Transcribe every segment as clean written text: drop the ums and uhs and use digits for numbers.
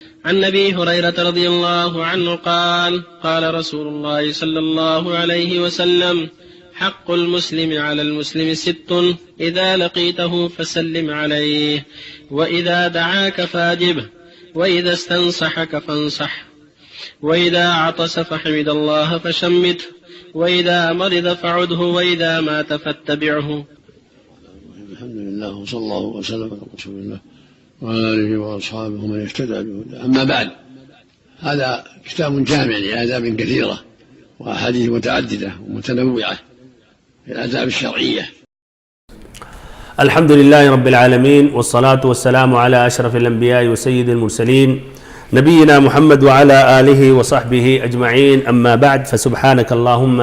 عن أبي هريرة رضي الله عنه قال قال رسول الله صلى الله عليه وسلم حق المسلم على المسلم 6: إذا لقيته فسلم عليه، وإذا دعاك فاجبه، وإذا استنصحك فانصح، وإذا عطس فحمد الله فشمته، وإذا مرض فعده، وإذا مات فاتبعه. الحمد لله وصلى الله وسلم على رسول الله وعلى آله وأصحابه ومن اهتدى بهداه. أما بعد، هذا كتاب جامع لآداب كثيرة وأحاديث متعددة ومتنوعة في الآداب الشرعية. الحمد لله رب العالمين، والصلاة والسلام على أشرف الأنبياء وسيد المرسلين نبينا محمد وعلى آله وصحبه أجمعين. أما بعد، فسبحانك اللهم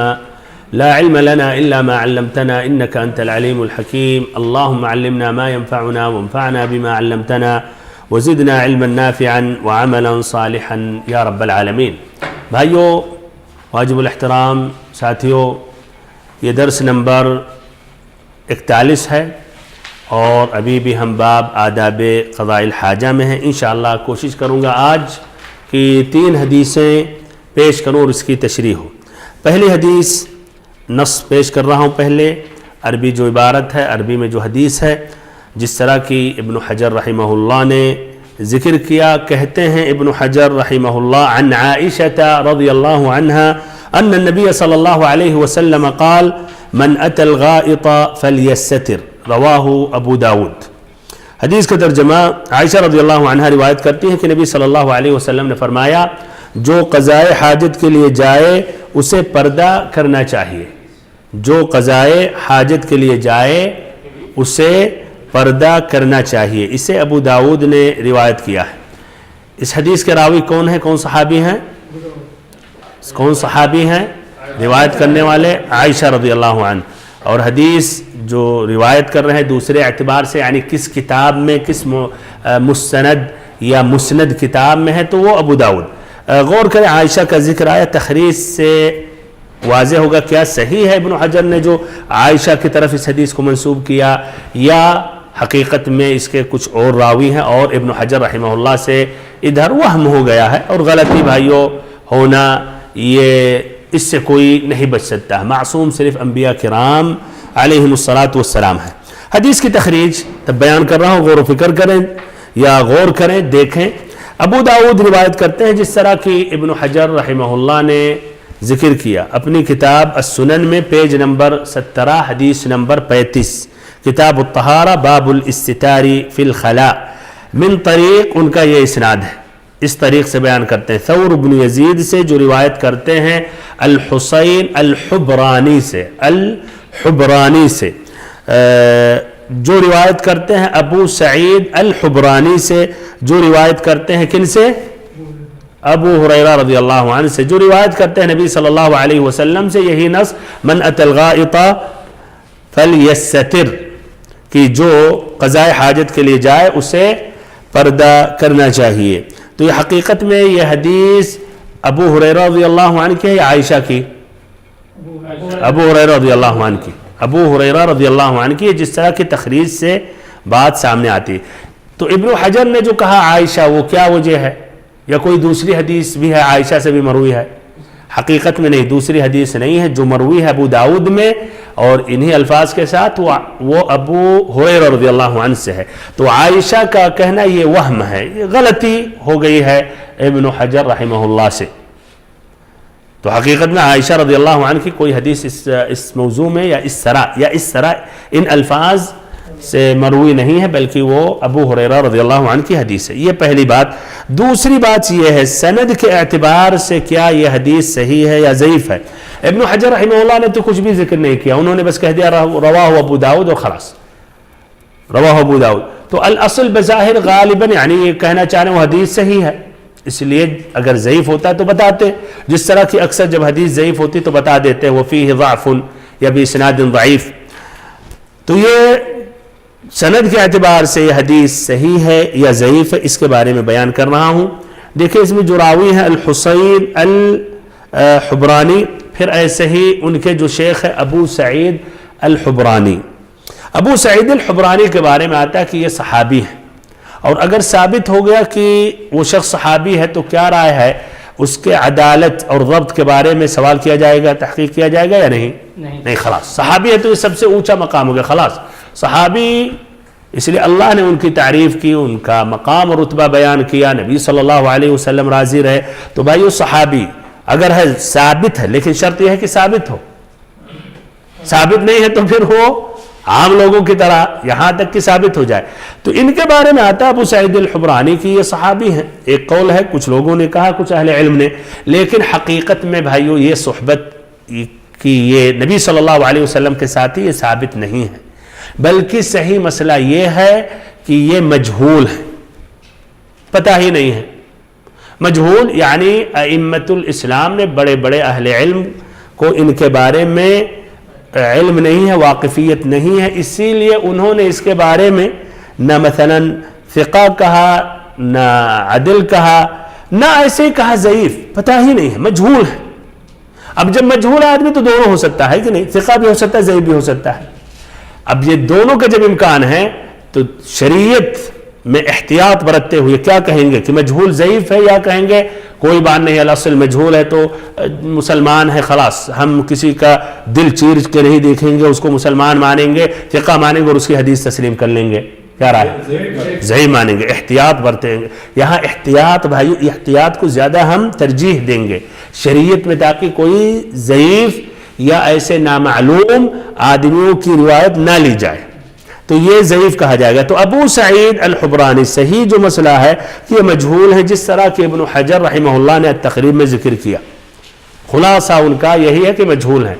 لا علم لنا إلا ما علمتنا إنك أنت العليم الحكيم. اللهم علمنا ما ينفعنا وانفعنا بما علمتنا وزدنا علما نافعا وعملا صالحا یا رب العالمین. بھائیو، واجب الاحترام ساتھیو، یہ درس نمبر 41 ہے اور ابھی بھی ہم باب آداب قضاء الحاجہ میں ہیں. انشاءاللہ کوشش کروں گا آج کی 3 حدیثیں پیش کروں اور اس کی تشریح ہو. پہلی حدیث نص پیش کر رہا ہوں. پہلے عربی جو عبارت ہے، عربی میں جو حدیث ہے، جس طرح کی ابن حجر رحمہ اللہ نے ذکر کیا. کہتے ہیں ابن حجر رحمہ اللہ: عن عائشة رضی اللہ عنہا ان النبی صلی اللہ علیہ وسلم قال من اتى الغائط فليستتر، رواہ ابو داود. حدیث کا ترجمہ: عائشہ رضی اللہ عنہا روایت کرتی ہیں کہ نبی صلی اللہ علیہ وسلم نے فرمایا جو قضاء حاجت کے لیے جائے اسے پردہ کرنا چاہیے. جو قضاء حاجت کے لیے جائے اسے پردہ کرنا چاہیے. اسے ابو داود نے روایت کیا ہے. اس حدیث کے راوی کون ہیں؟ کون صحابی ہیں؟ کون صحابی ہیں روایت کرنے والے؟ عائشہ رضی اللہ عنہ. اور حدیث جو روایت کر رہے ہیں دوسرے اعتبار سے، یعنی کس کتاب میں، کس مستند یا مسند کتاب میں ہے، تو وہ ابو داود. غور کریں، عائشہ کا ذکر آیا، تخریج سے واضح ہوگا کیا صحیح ہے ابن حجر نے جو عائشہ کی طرف اس حدیث کو منسوب کیا، یا حقیقت میں اس کے کچھ اور راوی ہیں اور ابن حجر رحمہ اللہ سے ادھر وہم ہو گیا ہے. اور غلطی بھائیوں ہونا یہ اس سے کوئی نہیں بچ سکتا ہے. معصوم صرف انبیاء کرام علیہم الصلاۃ والسلام ہے. حدیث کی تخریج تب بیان کر رہا ہوں، غور و فکر کریں یا غور کریں، دیکھیں. ابو داود روایت کرتے ہیں جس طرح کی ابن حجر رحمہ اللہ نے ذکر کیا اپنی کتاب السنن میں، پیج نمبر 17، حدیث نمبر 35، کتاب الطہارہ، باب الاستتار فی الخلاء. من طریق، ان کا یہ اسناد ہے، اس طریق سے بیان کرتے ہیں ثور بن یزید سے، جو روایت کرتے ہیں الحسین الحبرانی سے، جو روایت کرتے ہیں ابو سعید الحبرانی سے، جو روایت کرتے ہیں کن سے؟ ابو ہریرہ رضی اللہ عنہ سے، جو روایت کرتے ہیں نبی صلی اللہ علیہ وسلم سے یہی نص من اتى الغائط فليستتر، کہ جو قضاء حاجت کے لیے جائے اسے پردہ کرنا چاہیے. تو یہ حقیقت میں یہ حدیث ابو ہریرہ رضی اللہ عنہ کی ہے یا عائشہ کی؟ ابو ہریرہ رضی اللہ عنہ کی. ابو ہریرہ رضی اللہ عنہ کی، جس طرح کی تخریج سے بات سامنے آتی. تو ابن حجر نے جو کہا عائشہ، وہ کیا وجہ ہے؟ یا کوئی دوسری حدیث بھی ہے عائشہ سے بھی مروی ہے؟ حقیقت میں نہیں، دوسری حدیث نہیں ہے. جو مروی ہے ابو داود میں اور انہی الفاظ کے ساتھ وہ ابو ہریرہ رضی اللہ عنہ سے ہے. تو عائشہ کا کہنا یہ وہم ہے، یہ غلطی ہو گئی ہے ابن حجر رحمہ اللہ سے. تو حقیقت میں عائشہ رضی اللہ عنہ کی کوئی حدیث اس موضوع میں یا اس طرح ان الفاظ سے مروی نہیں ہے، بلکہ وہ ابو ہریرہ رضی اللہ عنہ کی حدیث ہے. یہ پہلی بات. دوسری بات یہ ہے سند کے اعتبار سے کیا یہ حدیث صحیح ہے یا ضعیف ہے. ابن حجر رحمہ اللہ نے تو کچھ بھی ذکر نہیں کیا، انہوں نے بس کہہ دیا رواہ ابو داود اور خلاص، رواہ ابو داود. تو الاصل بظاہر غالباً یعنی یہ کہنا چاہ رہے ہیں وہ حدیث صحیح ہے، اس لیے اگر ضعیف ہوتا ہے تو بتاتے، جس طرح کی اکثر جب حدیث ضعیف ہوتی تو بتا دیتے وفیہ ضعف یا باسناد ضعیف. تو یہ سند کے اعتبار سے یہ حدیث صحیح ہے یا ضعیف ہے، اس کے بارے میں بیان کر رہا ہوں. دیکھیں اس میں جو راوی ہیں الحسین الحبرانی، پھر ایسے ہی ان کے جو شیخ ہے ابو سعید الحبرانی. ابو سعید الحبرانی کے بارے میں آتا ہے کہ یہ صحابی ہیں اور اگر ثابت ہو گیا کہ وہ شخص صحابی ہے تو کیا رائے ہے؟ اس کے عدالت اور ضبط کے بارے میں سوال کیا جائے گا، تحقیق کیا جائے گا یا نہیں؟ خلاص صحابی ہے تو یہ سب سے اونچا مقام ہو گیا. خلاص صحابی، اس لیے اللہ نے ان کی تعریف کی، ان کا مقام اور رتبہ بیان کیا، نبی صلی اللہ علیہ وسلم راضی رہے. تو بھائیو صحابی اگر ہے ثابت ہے، لیکن شرط یہ ہے کہ ثابت ہو. ثابت نہیں ہے تو پھر وہ عام لوگوں کی طرح یہاں تک کہ ثابت ہو جائے. تو ان کے بارے میں آتا ابو سعید الحبرانی کی یہ صحابی ہیں. ایک قول ہے، کچھ لوگوں نے کہا، کچھ اہل علم نے، لیکن حقیقت میں بھائیو یہ صحبت کی یہ نبی صلی اللہ علیہ وسلم کے ساتھی یہ ثابت نہیں ہے، بلکہ صحیح مسئلہ یہ ہے کہ یہ مجہول ہے، پتہ ہی نہیں ہے. مجہول یعنی ائمۃ الاسلام نے، بڑے بڑے اہل علم کو ان کے بارے میں علم نہیں ہے، واقفیت نہیں ہے، اسی لیے انہوں نے اس کے بارے میں نہ مثلا ثقہ کہا، نہ عدل کہا، نہ ایسے کہا ضعیف، پتہ ہی نہیں ہے، مجہول ہے. اب جب مجہول آدمی تو دونوں ہو سکتا ہے کہ نہیں، ثقہ بھی ہو سکتا ہے، ضعیف بھی ہو سکتا ہے. اب یہ دونوں کا جب امکان ہے تو شریعت میں احتیاط برتتے ہوئے کیا کہیں گے کہ مجہول ضعیف ہے، یا کہیں گے کوئی بات نہیں، الاصل مجہول ہے تو مسلمان ہے، خلاص ہم کسی کا دل چیر کے نہیں دیکھیں گے، اس کو مسلمان مانیں گے، ثقہ مانیں گے اور اس کی حدیث تسلیم کر لیں گے. کیا رائے؟ ضعیف مانیں گے، احتیاط برتیں گے. یہاں احتیاط بھائی، احتیاط کو زیادہ ہم ترجیح دیں گے شریعت میں، تاکہ کوئی ضعیف یا ایسے نامعلوم آدمیوں کی روایت نہ لی جائے، تو یہ ضعیف کہا جائے گا. تو ابو سعید الحبرانی صحیح جو مسئلہ ہے کہ یہ مجہول ہے، جس طرح کہ ابن حجر رحمہ اللہ نے التقریب میں ذکر کیا. خلاصہ ان کا یہی ہے کہ مجہول ہے.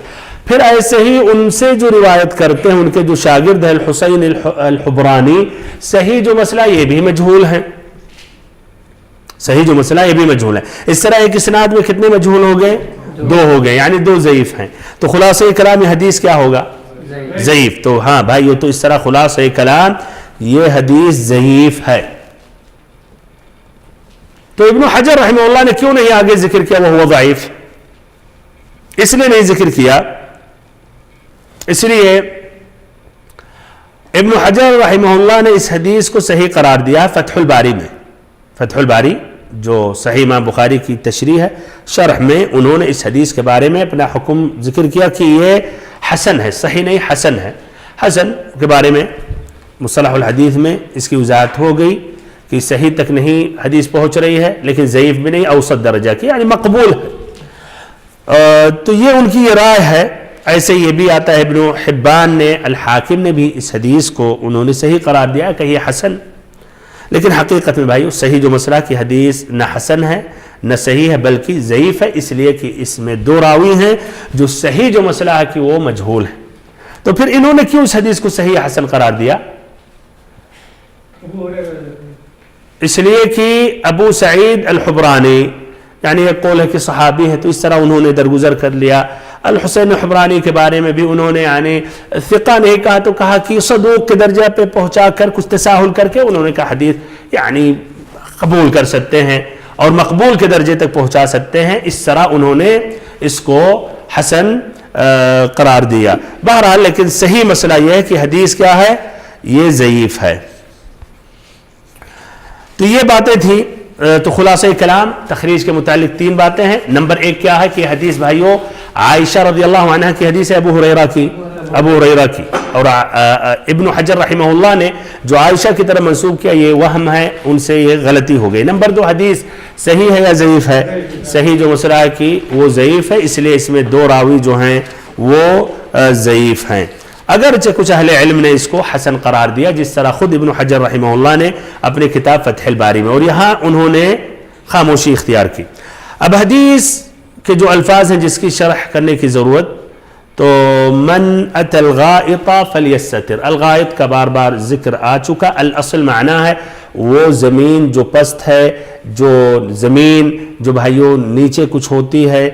پھر ایسے ہی ان سے جو روایت کرتے ہیں ان کے جو شاگرد ہیں الحسین الحبرانی، صحیح جو مسئلہ یہ بھی مجہول ہے، صحیح جو مسئلہ یہ بھی مجہول ہے. اس طرح ایک اسناد میں کتنے مجہول ہو گئے؟ دو ہو گئے، یعنی دو ضعیف ہیں. تو خلاصہ کلام حدیث کیا ہوگا؟ ضعیف. تو ہاں بھائی، یہ تو اس طرح خلاصہ کلام یہ حدیث ضعیف ہے. تو ابن حجر رحمہ اللہ نے کیوں نہیں آگے ذکر کیا وہ ضعیف؟ اس لیے نہیں ذکر کیا، اس لیے ابن حجر رحمہ اللہ نے اس حدیث کو صحیح قرار دیا فتح الباری میں. فتح الباری جو صحیح امام بخاری کی تشریح ہے، شرح میں انہوں نے اس حدیث کے بارے میں اپنا حکم ذکر کیا کہ یہ حسن ہے، صحیح نہیں حسن ہے. حسن کے بارے میں مصطلح الحدیث میں اس کی وضاحت ہو گئی کہ صحیح تک نہیں حدیث پہنچ رہی ہے، لیکن ضعیف بھی نہیں، اوسط درجہ کی، یعنی مقبول ہے. تو یہ ان کی یہ رائے ہے. ایسے یہ بھی آتا ہے، ابن حبان نے، الحاکم نے بھی اس حدیث کو انہوں نے صحیح قرار دیا کہ یہ حسن. لیکن حقیقت میں بھائیو صحیح جو مسئلہ کی حدیث نہ حسن ہے نہ صحیح ہے، بلکہ ضعیف ہے، اس لیے کہ اس میں دو راوی ہیں جو صحیح جو مسئلہ ہے کہ وہ مجہول ہے. تو پھر انہوں نے کیوں اس حدیث کو صحیح حسن قرار دیا؟ اس لیے کہ ابو سعید الحبرانی، یعنی ایک قول ہے کہ صحابی ہے تو اس طرح انہوں نے درگزر کر لیا. الحسین الحبرانی کے بارے میں بھی انہوں نے یعنی ثقہ نہیں کہا تو کہا کہ صدوق کے درجہ پہ پہنچا کر کچھ تساہل کر کے انہوں نے کہا حدیث یعنی قبول کر سکتے ہیں اور مقبول کے درجے تک پہنچا سکتے ہیں. اس طرح انہوں نے اس کو حسن قرار دیا. بہرحال لیکن صحیح مسئلہ یہ ہے کہ حدیث کیا ہے؟ یہ ضعیف ہے. تو یہ باتیں تھیں. تو خلاصہ کلام تخریج کے متعلق تین باتیں ہیں. نمبر ایک کیا ہے کہ حدیث بھائیو عائشہ رضی اللہ عنہ کی حدیث ہے، ابو ہریرہ کی، اور ابن حجر رحمہ اللہ نے جو عائشہ کی طرف منسوب کیا یہ وہم ہے، ان سے یہ غلطی ہو گئی. نمبر دو، حدیث صحیح ہے یا ضعیف ہے؟ صحیح جو مسئلہ ہے کہ وہ ضعیف ہے، اس لیے اس میں دو راوی جو ہیں وہ ضعیف ہیں. اگرچہ کچھ اہل علم نے اس کو حسن قرار دیا، جس طرح خود ابن حجر رحمہ اللہ نے اپنے کتاب فتح الباری میں، اور یہاں انہوں نے خاموشی اختیار کی. اب حدیث کے جو الفاظ ہیں جس کی شرح کرنے کی ضرورت، تو من ات الغائط فلیستتر، الغائط کا بار بار ذکر آ چکا. الاصل معنی ہے وہ زمین جو پست ہے، جو زمین جو بھائیوں نیچے کچھ ہوتی ہے،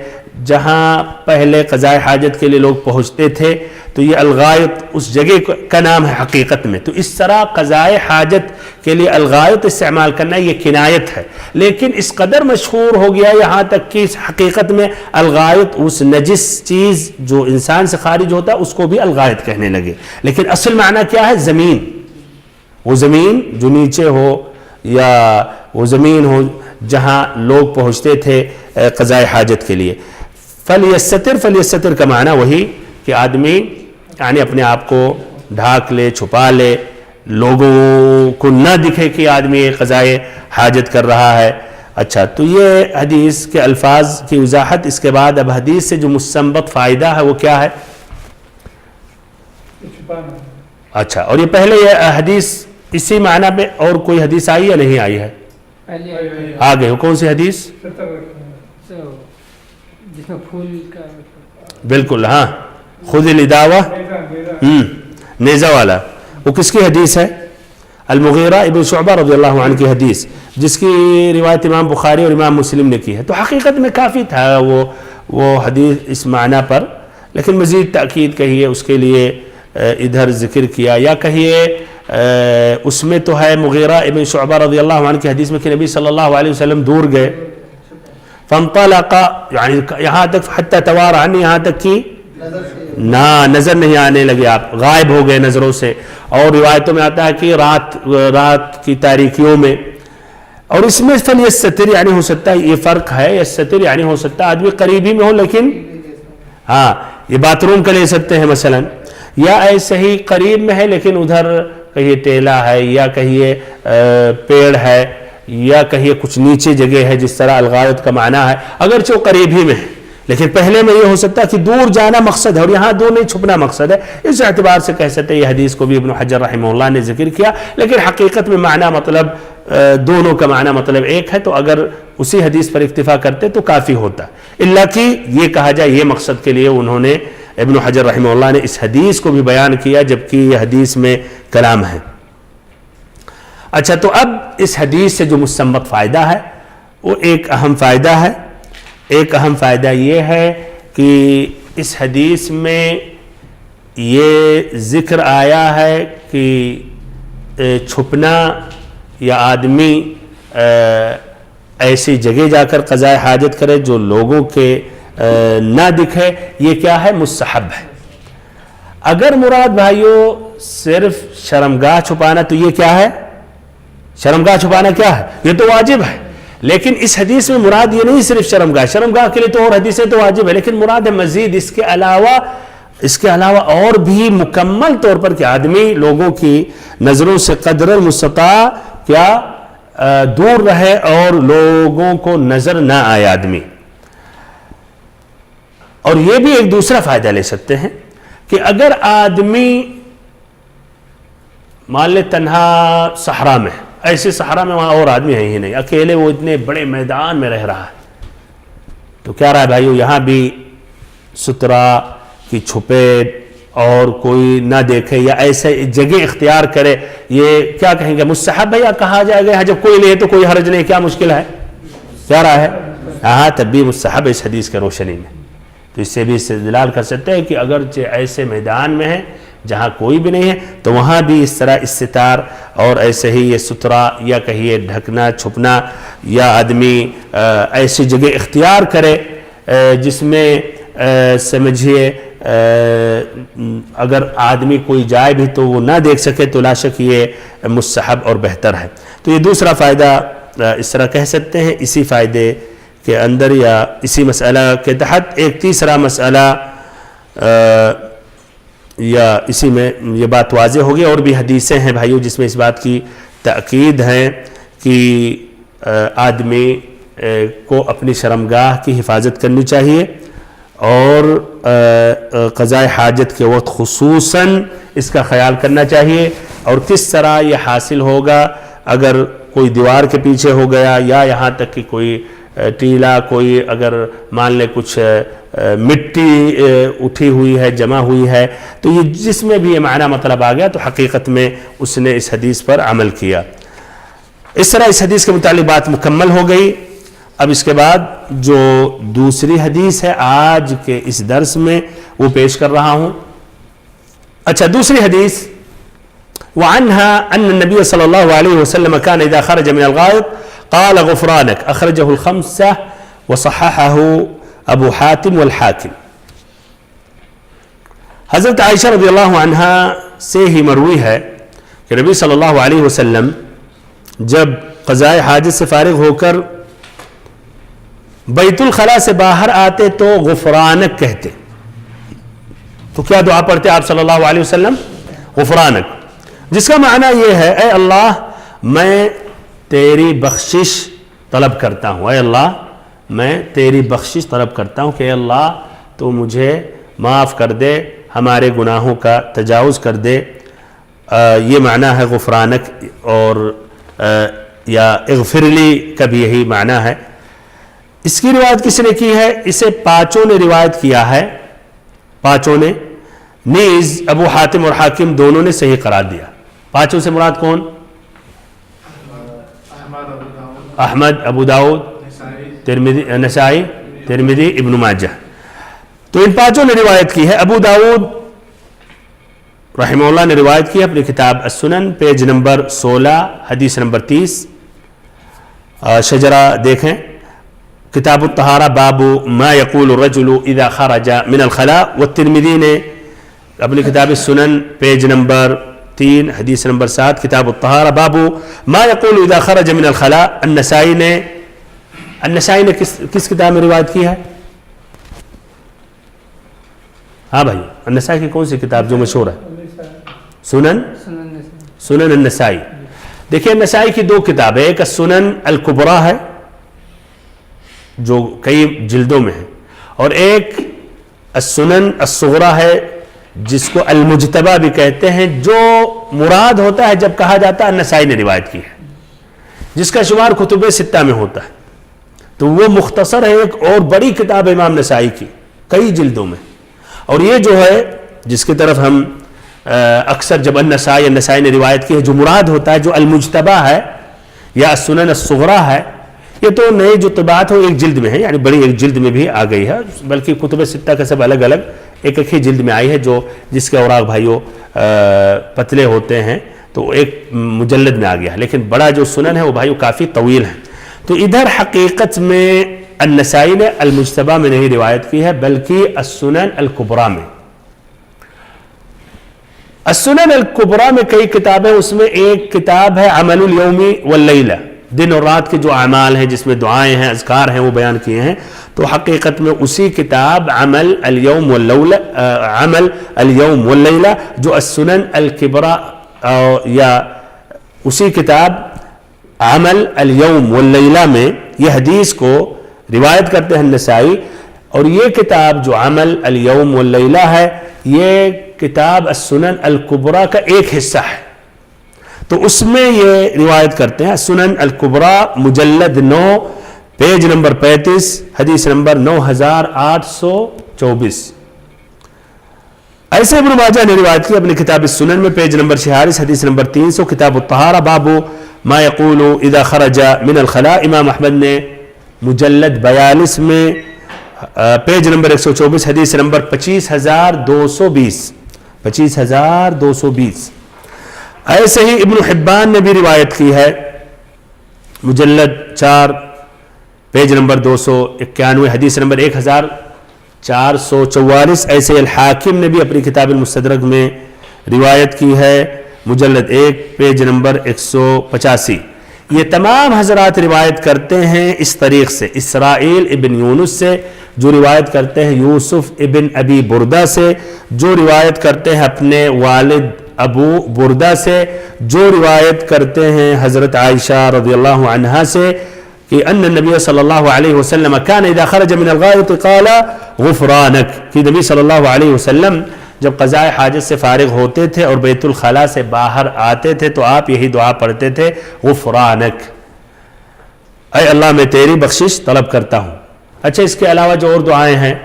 جہاں پہلے قضاء حاجت کے لیے لوگ پہنچتے تھے، تو یہ الغائط اس جگہ کا نام ہے حقیقت میں. تو اس طرح قضاء حاجت کے لیے الغائط استعمال کرنا یہ کنایت ہے، لیکن اس قدر مشہور ہو گیا یہاں تک کہ حقیقت میں الغائط اس نجس چیز جو انسان سے خارج ہوتا ہے اس کو بھی الغائط کہنے لگے. لیکن اصل معنی کیا ہے؟ زمین، وہ زمین جو نیچے ہو یا وہ زمین ہو جہاں لوگ پہنچتے تھے قضاء حاجت کے لیے. فلیستر کا معنی وہی کہ آدمی یعنی اپنے آپ کو ڈھاک لے، چھپا لے، لوگوں کو نہ دکھے کہ آدمی قضاء حاجت کر رہا ہے. اچھا، تو یہ حدیث کے الفاظ کی وضاحت. اس کے بعد اب حدیث سے جو مستنبط فائدہ ہے وہ کیا ہے؟ اچھا، اور یہ پہلے یہ حدیث اسی معنی پہ اور کوئی حدیث آئی یا نہیں آئی ہے؟ آگے کون سی حدیث؟ جس میں پھول کا بالکل، ہاں، خذ الاداوہ نیزہ والا. وہ کس کی حدیث ہے؟ المغیرہ ابن شعبہ رضی اللہ عنہ کی حدیث، جس کی روایت امام بخاری اور امام مسلم نے کی ہے. تو حقیقت میں کافی تھا وہ حدیث اس معنی پر، لیکن مزید تاکید کہیے اس کے لیے ادھر ذکر کیا، یا کہیے اس میں تو ہے مغیرہ ابن شعبہ رضی اللہ عنہ کی حدیث میں کہ نبی صلی اللہ علیہ وسلم دور گئے، فانطلق، یعنی یہاں تک حتی توارى عنی، یہاں تک کہ نظر نہیں آنے لگے، آپ غائب ہو گئے نظروں سے. اور روایتوں میں آتا ہے کہ رات کی تاریکیوں میں. اور اس میں فلیستتر یعنی ہو سکتا ہے، یہ فرق ہے، یستتر یعنی ہو سکتا ہے آدمی قریبی میں ہو لیکن ہاں یہ باتھ روم کا لے سکتے ہیں مثلا، یا ایسے ہی قریب میں ہے لیکن ادھر کہیے ٹیلا ہے، یا کہیے پیڑ ہے، یا کہیے کچھ نیچے جگہ ہے، جس طرح الغائط کا معنی ہے، اگرچہ وہ قریب ہی میں ہے لیکن پہلے میں یہ ہو سکتا ہے کہ دور جانا مقصد ہے اور یہاں دور نہیں چھپنا مقصد ہے. اس اعتبار سے کہہ سکتے ہیں یہ حدیث کو بھی ابن حجر رحمہ اللہ نے ذکر کیا، لیکن حقیقت میں معنی مطلب دونوں کا معنی مطلب ایک ہے، تو اگر اسی حدیث پر اکتفا کرتے تو کافی ہوتا. الا کہ یہ کہا جائے یہ مقصد کے لیے انہوں نے ابن حجر رحمہ اللہ نے اس حدیث کو بھی بیان کیا، جبکہ یہ حدیث میں کلام ہے. اچھا، تو اب اس حدیث سے جو مستنبط فائدہ ہے وہ ایک اہم فائدہ ہے. ایک اہم فائدہ یہ ہے کہ اس حدیث میں یہ ذکر آیا ہے کہ چھپنا یا آدمی ایسی جگہ جا کر قضاء حاجت کرے جو لوگوں کے نہ دکھے، یہ کیا ہے؟ مستحب ہے. اگر مراد بھائیوں صرف شرمگاہ چھپانا تو یہ کیا ہے؟ شرمگاہ چھپانا کیا ہے؟ یہ تو واجب ہے. لیکن اس حدیث میں مراد یہ نہیں صرف شرمگاہ کے لیے تو اور حدیثیں تو واجب ہے، لیکن مراد ہے مزید اس کے علاوہ اور بھی مکمل طور پر کہ آدمی لوگوں کی نظروں سے قدر المستطاع کیا دور رہے اور لوگوں کو نظر نہ آئے آدمی. اور یہ بھی ایک دوسرا فائدہ لے سکتے ہیں کہ اگر آدمی مان لے تنہا صحرا میں، ایسے صحرا میں وہاں اور آدمی ہے ہی نہیں، اکیلے وہ اتنے بڑے میدان میں رہ رہا ہے، تو کیا رہا ہے بھائیو؟ یہاں بھی سترا کی چھپے اور کوئی نہ دیکھے یا ایسے جگہ اختیار کرے، یہ کیا کہیں گے؟ مستحب ہے یا کہا جائے گا جب کوئی نہیں ہے تو کوئی حرج نہیں، کیا مشکل ہے؟ کیا رہا ہے؟ ہاں، تب بھی مستحب اس حدیث کے روشنی میں. تو اس سے بھی استدلال کر سکتے ہیں کہ اگرچہ ایسے میدان میں ہے جہاں کوئی بھی نہیں ہے تو وہاں بھی اس طرح استتار اور ایسے ہی یہ سترا یا کہیے ڈھکنا چھپنا یا آدمی ایسی جگہ اختیار کرے جس میں سمجھیے اگر آدمی کوئی جائے بھی تو وہ نہ دیکھ سکے، تو لا شک یہ مستحب اور بہتر ہے. تو یہ دوسرا فائدہ اس طرح کہہ سکتے ہیں. اسی فائدے کے اندر یا اسی مسئلہ کے تحت ایک تیسرا مسئلہ یا اسی میں یہ بات واضح ہوگی. اور بھی حدیثیں ہیں بھائیو جس میں اس بات کی تأکید ہے کہ آدمی کو اپنی شرمگاہ کی حفاظت کرنی چاہیے اور قضاء حاجت کے وقت خصوصاً اس کا خیال کرنا چاہیے. اور کس طرح یہ حاصل ہوگا؟ اگر کوئی دیوار کے پیچھے ہو گیا یا یہاں تک کہ کوئی ٹیلا، کوئی اگر مان لے کچھ مٹی اٹھی ہوئی ہے، جمع ہوئی ہے، تو یہ جس میں بھی یہ معنی مطلب آ گیا تو حقیقت میں اس نے اس حدیث پر عمل کیا. اس طرح اس حدیث کے متعلق بات مکمل ہو گئی. اب اس کے بعد جو دوسری حدیث ہے آج کے اس درس میں وہ پیش کر رہا ہوں. اچھا، دوسری حدیث وعنها ان النبي صلى الله عليه وسلم كان اذا خرج من الغائط قال غفرانك، اخرجه الخمسة وصححه ابو حاتم والحاکم. حضرت عائشہ رضی اللہ عنہا سے ہی مروی ہے کہ نبی صلی اللہ علیہ وسلم جب قضاء حاجت سے فارغ ہو کر بیت الخلا سے باہر آتے تو غفرانک کہتے. تو کیا دعا پڑھتے آپ صلی اللہ علیہ وسلم؟ غفرانک، جس کا معنی یہ ہے اے اللہ میں تیری بخشش طلب کرتا ہوں، اے اللہ میں تیری بخشش طلب کرتا ہوں کہ اے اللہ تو مجھے معاف کر دے، ہمارے گناہوں کا تجاوز کر دے. یہ معنی ہے غفرانک، اور یا اغفر لی کا بھی یہی معنی ہے. اس کی روایت کس نے کی ہے؟ اسے پانچوں نے روایت کیا ہے، پانچوں نے، نیز ابو حاتم اور حاکم دونوں نے صحیح قرار دیا. پانچوں سے مراد کون؟ احمد، ابو داؤد، نسائی، ترمذی، ابن ماجہ. تو ان پانچوں نے روایت کی ہے. ابو داؤد رحمہ اللہ نے روایت کی ہے اپنی کتاب السنن، پیج نمبر 16، حدیث نمبر 30. شجرہ دیکھیں، کتاب الطہارہ، باب ما یقول الرجل اذا خرج من الخلاء. والترمذی نے اپنی کتاب السنن، پیج نمبر 3، حدیث نمبر 7، کتاب الطہارہ، باب ما یقول اذا خرج من الخلاء. النسائی نے کس کتاب میں روایت کی ہے؟ ہاں بھائی، النسائی کی کون سی کتاب جو مشہور ہے؟ سنن النسائی. دیکھیں النسائی کی دو کتابیں، ایک السنن الکبریٰ ہے جو کئی جلدوں میں ہے، اور ایک السنن الصغریٰ ہے جس کو المجتبیٰ بھی کہتے ہیں، جو مراد ہوتا ہے جب کہا جاتا ہے النسائی نے روایت کی ہے، جس کا شمار کتب ستہ میں ہوتا ہے. تو وہ مختصر ہے ایک اور بڑی کتاب امام نسائی کی، کئی جلدوں میں. اور یہ جو ہے جس کی طرف ہم اکثر جب النسائی نے روایت کی ہے، جو مراد ہوتا ہے جو المجتبیٰ ہے یا السنن الصغریٰ ہے، یہ تو نئے جو طباعت ہو ایک جلد میں ہے، یعنی بڑی ایک جلد میں بھی آ گئی ہے، بلکہ کتب ستہ کا سب الگ الگ ایک ہی جلد میں آئی ہے، جو جس کے اوراق بھائیوں پتلے ہوتے ہیں تو ایک مجلد میں آ گیا ہے. لیکن بڑا جو سنن ہے وہ بھائیوں کافی طویل ہے. تو ادھر حقیقت میں النسائی نے المجتبیٰ میں نہیں روایت کی ہے بلکہ السنن الکبریٰ میں. السنن الکبریٰ میں کئی کتابیں، اس میں ایک کتاب ہے عمل الیوم واللیلہ، دن اور رات کے جو اعمال ہیں جس میں دعائیں ہیں، اذکار ہیں، وہ بیان کیے ہیں. تو حقیقت میں اسی کتاب عمل الیوم واللیلہ جو السنن الکبریٰ، یا اسی کتاب عمل الیوم واللیلہ میں یہ حدیث کو روایت کرتے ہیں نسائی. اور یہ کتاب جو عمل الیوم واللیلہ ہے، یہ کتاب السنن الکبریٰ کا ایک حصہ ہے. تو اس میں یہ روایت کرتے ہیں سنن الکبریٰ مجلد 9، پیج نمبر 35، حدیث نمبر 9824. ایسے ابن ماجہ نے روایت کی اپنی کتاب السنن میں، پیج نمبر 46، حدیث نمبر 300، کتاب الطہارہ، باب ما یقول اذا خرج من الخلاء. امام احمد نے مجلد 42 میں پیج نمبر 124، حدیث نمبر 25220. ایسے ہی ابن حبان نے بھی روایت کی ہے، مجلد 4، پیج نمبر 291، حدیث نمبر 1444. ایسے الحاکم نے بھی اپنی کتاب المستدرک میں روایت کی ہے، مجلد 1، پیج نمبر 185. یہ تمام حضرات روایت کرتے ہیں اس طریق سے، اسرائیل ابن یونس سے، جو روایت کرتے ہیں یوسف ابن ابی بردہ سے، جو روایت کرتے ہیں اپنے والد ابو بردہ سے، جو روایت کرتے ہیں حضرت عائشہ رضی اللہ عنہا سے کہ ان النبی صلی اللہ علیہ وسلم کان اذا خرج من الغائط قال غفرانک، کہ نبی صلی اللہ علیہ وسلم جب قضاء حاجت سے فارغ ہوتے تھے اور بیت الخلاء سے باہر آتے تھے تو آپ یہی دعا پڑھتے تھے، غفرانک، اے اللہ میں تیری بخشش طلب کرتا ہوں. اچھا، اس کے علاوہ جو اور دعائیں ہیں،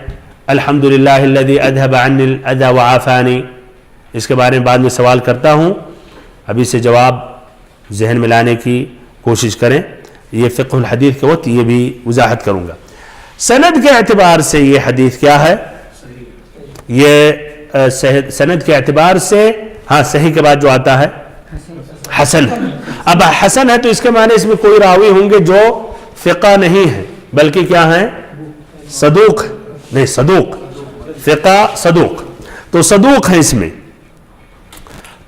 الحمدللہ الذی اذهب عنی الاذى وعافانی، اس کے بارے میں بعد میں سوال کرتا ہوں، ابھی سے جواب ذہن میں لانے کی کوشش کریں. یہ فقہ الحدیث کے وقت یہ بھی وضاحت کروں گا. سند کے اعتبار سے یہ حدیث کیا ہے؟ یہ سند کے اعتبار سے ہاں صحیح کے بعد جو آتا ہے حسن ہے. اب حسن ہے تو اس کے معنی اس میں کوئی راوی ہوں گے جو فقہ نہیں ہے بلکہ کیا ہیں؟ صدوق، نہیں صدوق، فقہ صدوق، تو صدوق ہے اس میں.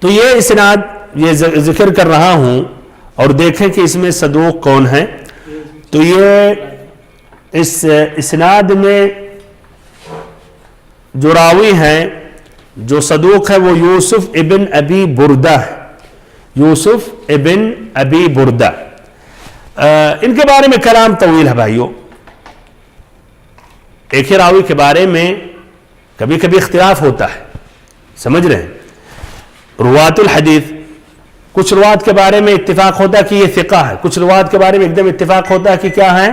تو یہ اسناد یہ ذکر کر رہا ہوں اور دیکھیں کہ اس میں صدوق کون ہے. تو یہ اس اسناد میں جو راوی ہیں جو صدوق ہے وہ یوسف ابن ابی بردہ ہے. یوسف ابن ابی بردہ. ان کے بارے میں کلام طویل ہے بھائیوں. ایک ہی راوی کے بارے میں کبھی کبھی اختلاف ہوتا ہے, سمجھ رہے ہیں. روات الحدیث, کچھ روات کے بارے میں اتفاق ہوتا ہے کہ یہ ثقہ ہے, کچھ روات کے بارے میں ایک دم اتفاق ہوتا ہے کہ کیا ہے,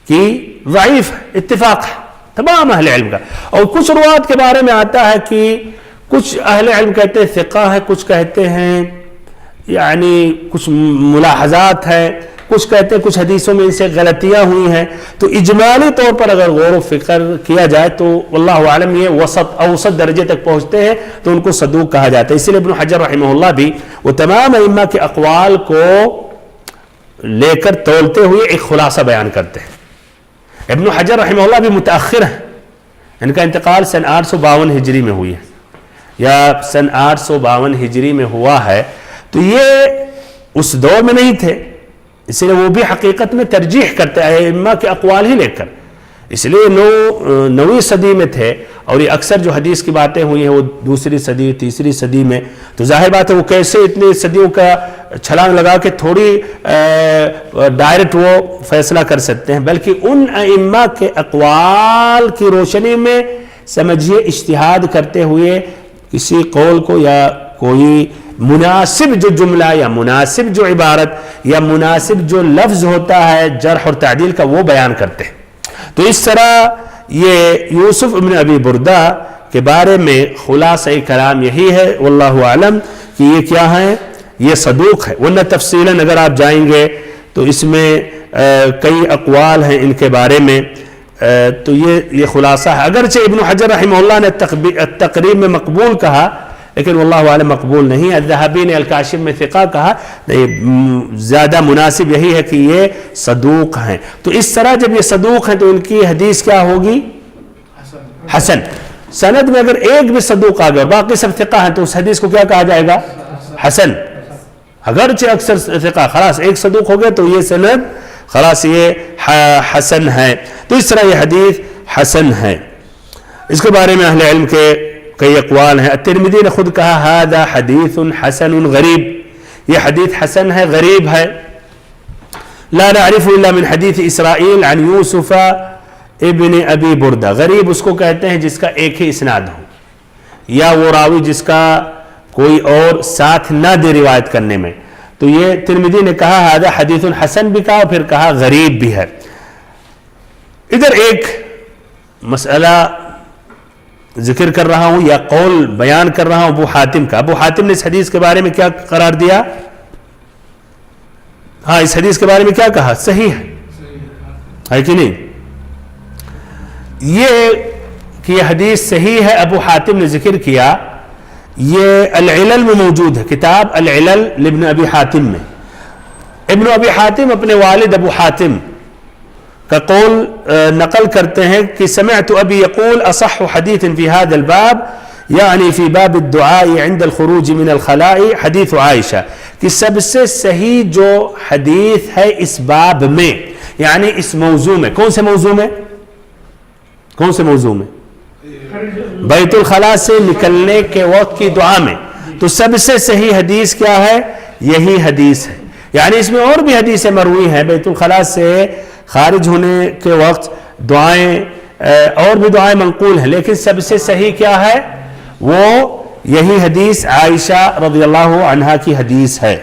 کہ ضعیف ہے. اتفاق ہے تمام اہل علم کا. اور کچھ روات کے بارے میں آتا ہے کہ کچھ اہل علم کہتے ہیں ثقہ ہے, کچھ کہتے ہیں یعنی کچھ ملاحظات ہے, کچھ کہتے ہیں کچھ حدیثوں میں ان سے غلطیاں ہوئی ہیں. تو اجمالی طور پر اگر غور و فکر کیا جائے تو واللہ عالم یہ اوسط درجے تک پہنچتے ہیں تو ان کو صدوق کہا جاتا ہے. اسی لیے ابن حجر رحمہ اللہ بھی وہ تمام ائمہ کے اقوال کو لے کر تولتے ہوئے ایک خلاصہ بیان کرتے ہیں. ابن حجر رحمہ اللہ بھی متاخر ہیں, ان کا انتقال سن 852 ہجری میں ہوئی ہے یا سن 852 ہجری میں ہوا ہے. تو یہ اس دور میں نہیں تھے, اس لیے وہ بھی حقیقت میں ترجیح کرتے ہیں ائمہ کے اقوال ہی لے کر, اس لیے 9ویں صدی میں تھے. اور یہ اکثر جو حدیث کی باتیں ہوئی ہیں وہ 2ری صدی 3ری صدی میں. تو ظاہر بات ہے وہ کیسے اتنی صدیوں کا چھلانگ لگا کے تھوڑی ڈائریکٹ وہ فیصلہ کر سکتے ہیں, بلکہ ان ائمہ کے اقوال کی روشنی میں سمجھیے اجتہاد کرتے ہوئے کسی قول کو یا کوئی مناسب جو جملہ یا مناسب جو عبارت یا مناسب جو لفظ ہوتا ہے جرح اور تعدیل کا وہ بیان کرتے ہیں. تو اس طرح یہ یوسف ابن ابی بردہ کے بارے میں خلاصہ کلام یہی ہے واللہ اعلم کہ یہ کیا ہے, یہ صدوق ہے. ورنہ تفصیلاً اگر آپ جائیں گے تو اس میں کئی اقوال ہیں ان کے بارے میں. تو یہ خلاصہ ہے. اگرچہ ابن حجر رحمہ اللہ نے تقریب میں مقبول کہا لیکن واللہ عالم مقبول نہیں. الذہبی نے الکاشف میں ثقہ کہا, زیادہ مناسب یہی ہے کہ یہ صدوق ہیں. تو اس طرح جب یہ صدوق ہیں تو ان کی حدیث کیا ہوگی, حسن. سند میں اگر ایک بھی صدوق آ گیا باقی سب ثقہ ہیں تو اس حدیث کو کیا کہا جائے گا, حسن. اگرچہ اکثر ثقہ, خلاص ایک صدوق ہو گیا تو یہ سند خلاص یہ حسن ہے. تو اس طرح یہ حدیث حسن ہے. اس کے بارے میں اہل علم کے کئی اقوال ہیں. الترمذی نے خود کہا ھذا حدیث حسن غریب, یہ حدیث حسن ہے, غریب ہے. لا نعرف الا من حدیث اسرائیل عن یوسف ابن ابی بردہ. غریب اس کو کہتے ہیں جس کا ایک ہی اسناد ہو یا وہ راوی جس کا کوئی اور ساتھ نہ دے روایت کرنے میں. تو یہ ترمذی نے کہا ھذا حدیث حسن بھی کہا, پھر کہا غریب بھی ہے. ادھر ایک مسئلہ ذکر کر رہا ہوں یا قول بیان کر رہا ہوں ابو حاتم کا. ابو حاتم نے اس حدیث کے بارے میں کیا قرار دیا, ہاں اس حدیث کے بارے میں کیا کہا, صحیح ہے کہ نہیں. یہ کہ یہ حدیث صحیح ہے ابو حاتم نے ذکر کیا, یہ العلل میں موجود ہے, کتاب العلل لابن ابی حاتم میں. ابن ابی حاتم اپنے والد ابو حاتم کا قول نقل کرتے ہیں کہ سمعت ابی یقول اصح حدیث فی هذا الباب یعنی فی باب الدعاء عند الخروج من الخلاء حدیث عائشہ, کہ سب سے صحیح جو حدیث ہے اس باب میں یعنی اس موضوع میں. کون سے موضوع میں, کون سے موضوع میں, بیت الخلاء سے نکلنے کے وقت کی دعا میں. تو سب سے صحیح حدیث کیا ہے, یہی حدیث ہے. یعنی اس میں اور بھی حدیثیں مروی ہیں بیت الخلاء سے خارج ہونے کے وقت دعائیں, اور بھی دعائیں منقول ہیں, لیکن سب سے صحیح کیا ہے, وہ یہی حدیث عائشہ رضی اللہ عنہا کی حدیث ہے.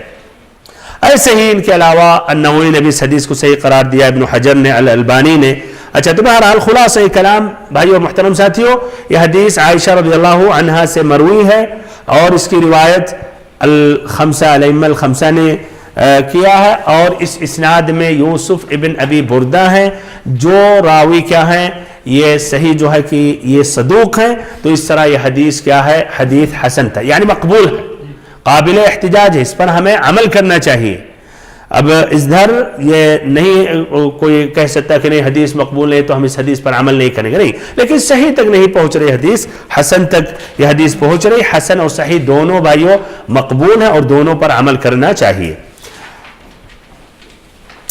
ایسے ہی ان کے علاوہ النووی نے بھی اس حدیث کو صحیح قرار دیا, ابن حجر نے, الالبانی نے. اچھا تو بہرحال خلاصہ کلام بھائی اور محترم ساتھیوں, یہ حدیث عائشہ رضی اللہ عنہا سے مروی ہے اور اس کی روایت الخمسہ الائمہ الخمسہ نے کیا ہے. اور اس اسناد میں یوسف ابن ابی بردہ ہیں جو راوی کیا ہیں, یہ صحیح جو ہے کہ یہ صدوق ہیں. تو اس طرح یہ حدیث کیا ہے, حدیث حسن تھا, یعنی مقبول ہے, قابل احتجاج ہے, اس پر ہمیں عمل کرنا چاہیے. اب اس دھر یہ نہیں کوئی کہہ سکتا کہ نہیں حدیث مقبول نہیں تو ہم اس حدیث پر عمل نہیں کریں گے, نہیں, لیکن صحیح تک نہیں پہنچ رہی حدیث, حسن تک یہ حدیث پہنچ رہی. حسن اور صحیح دونوں بھائیوں مقبول ہیں اور دونوں پر عمل کرنا چاہیے.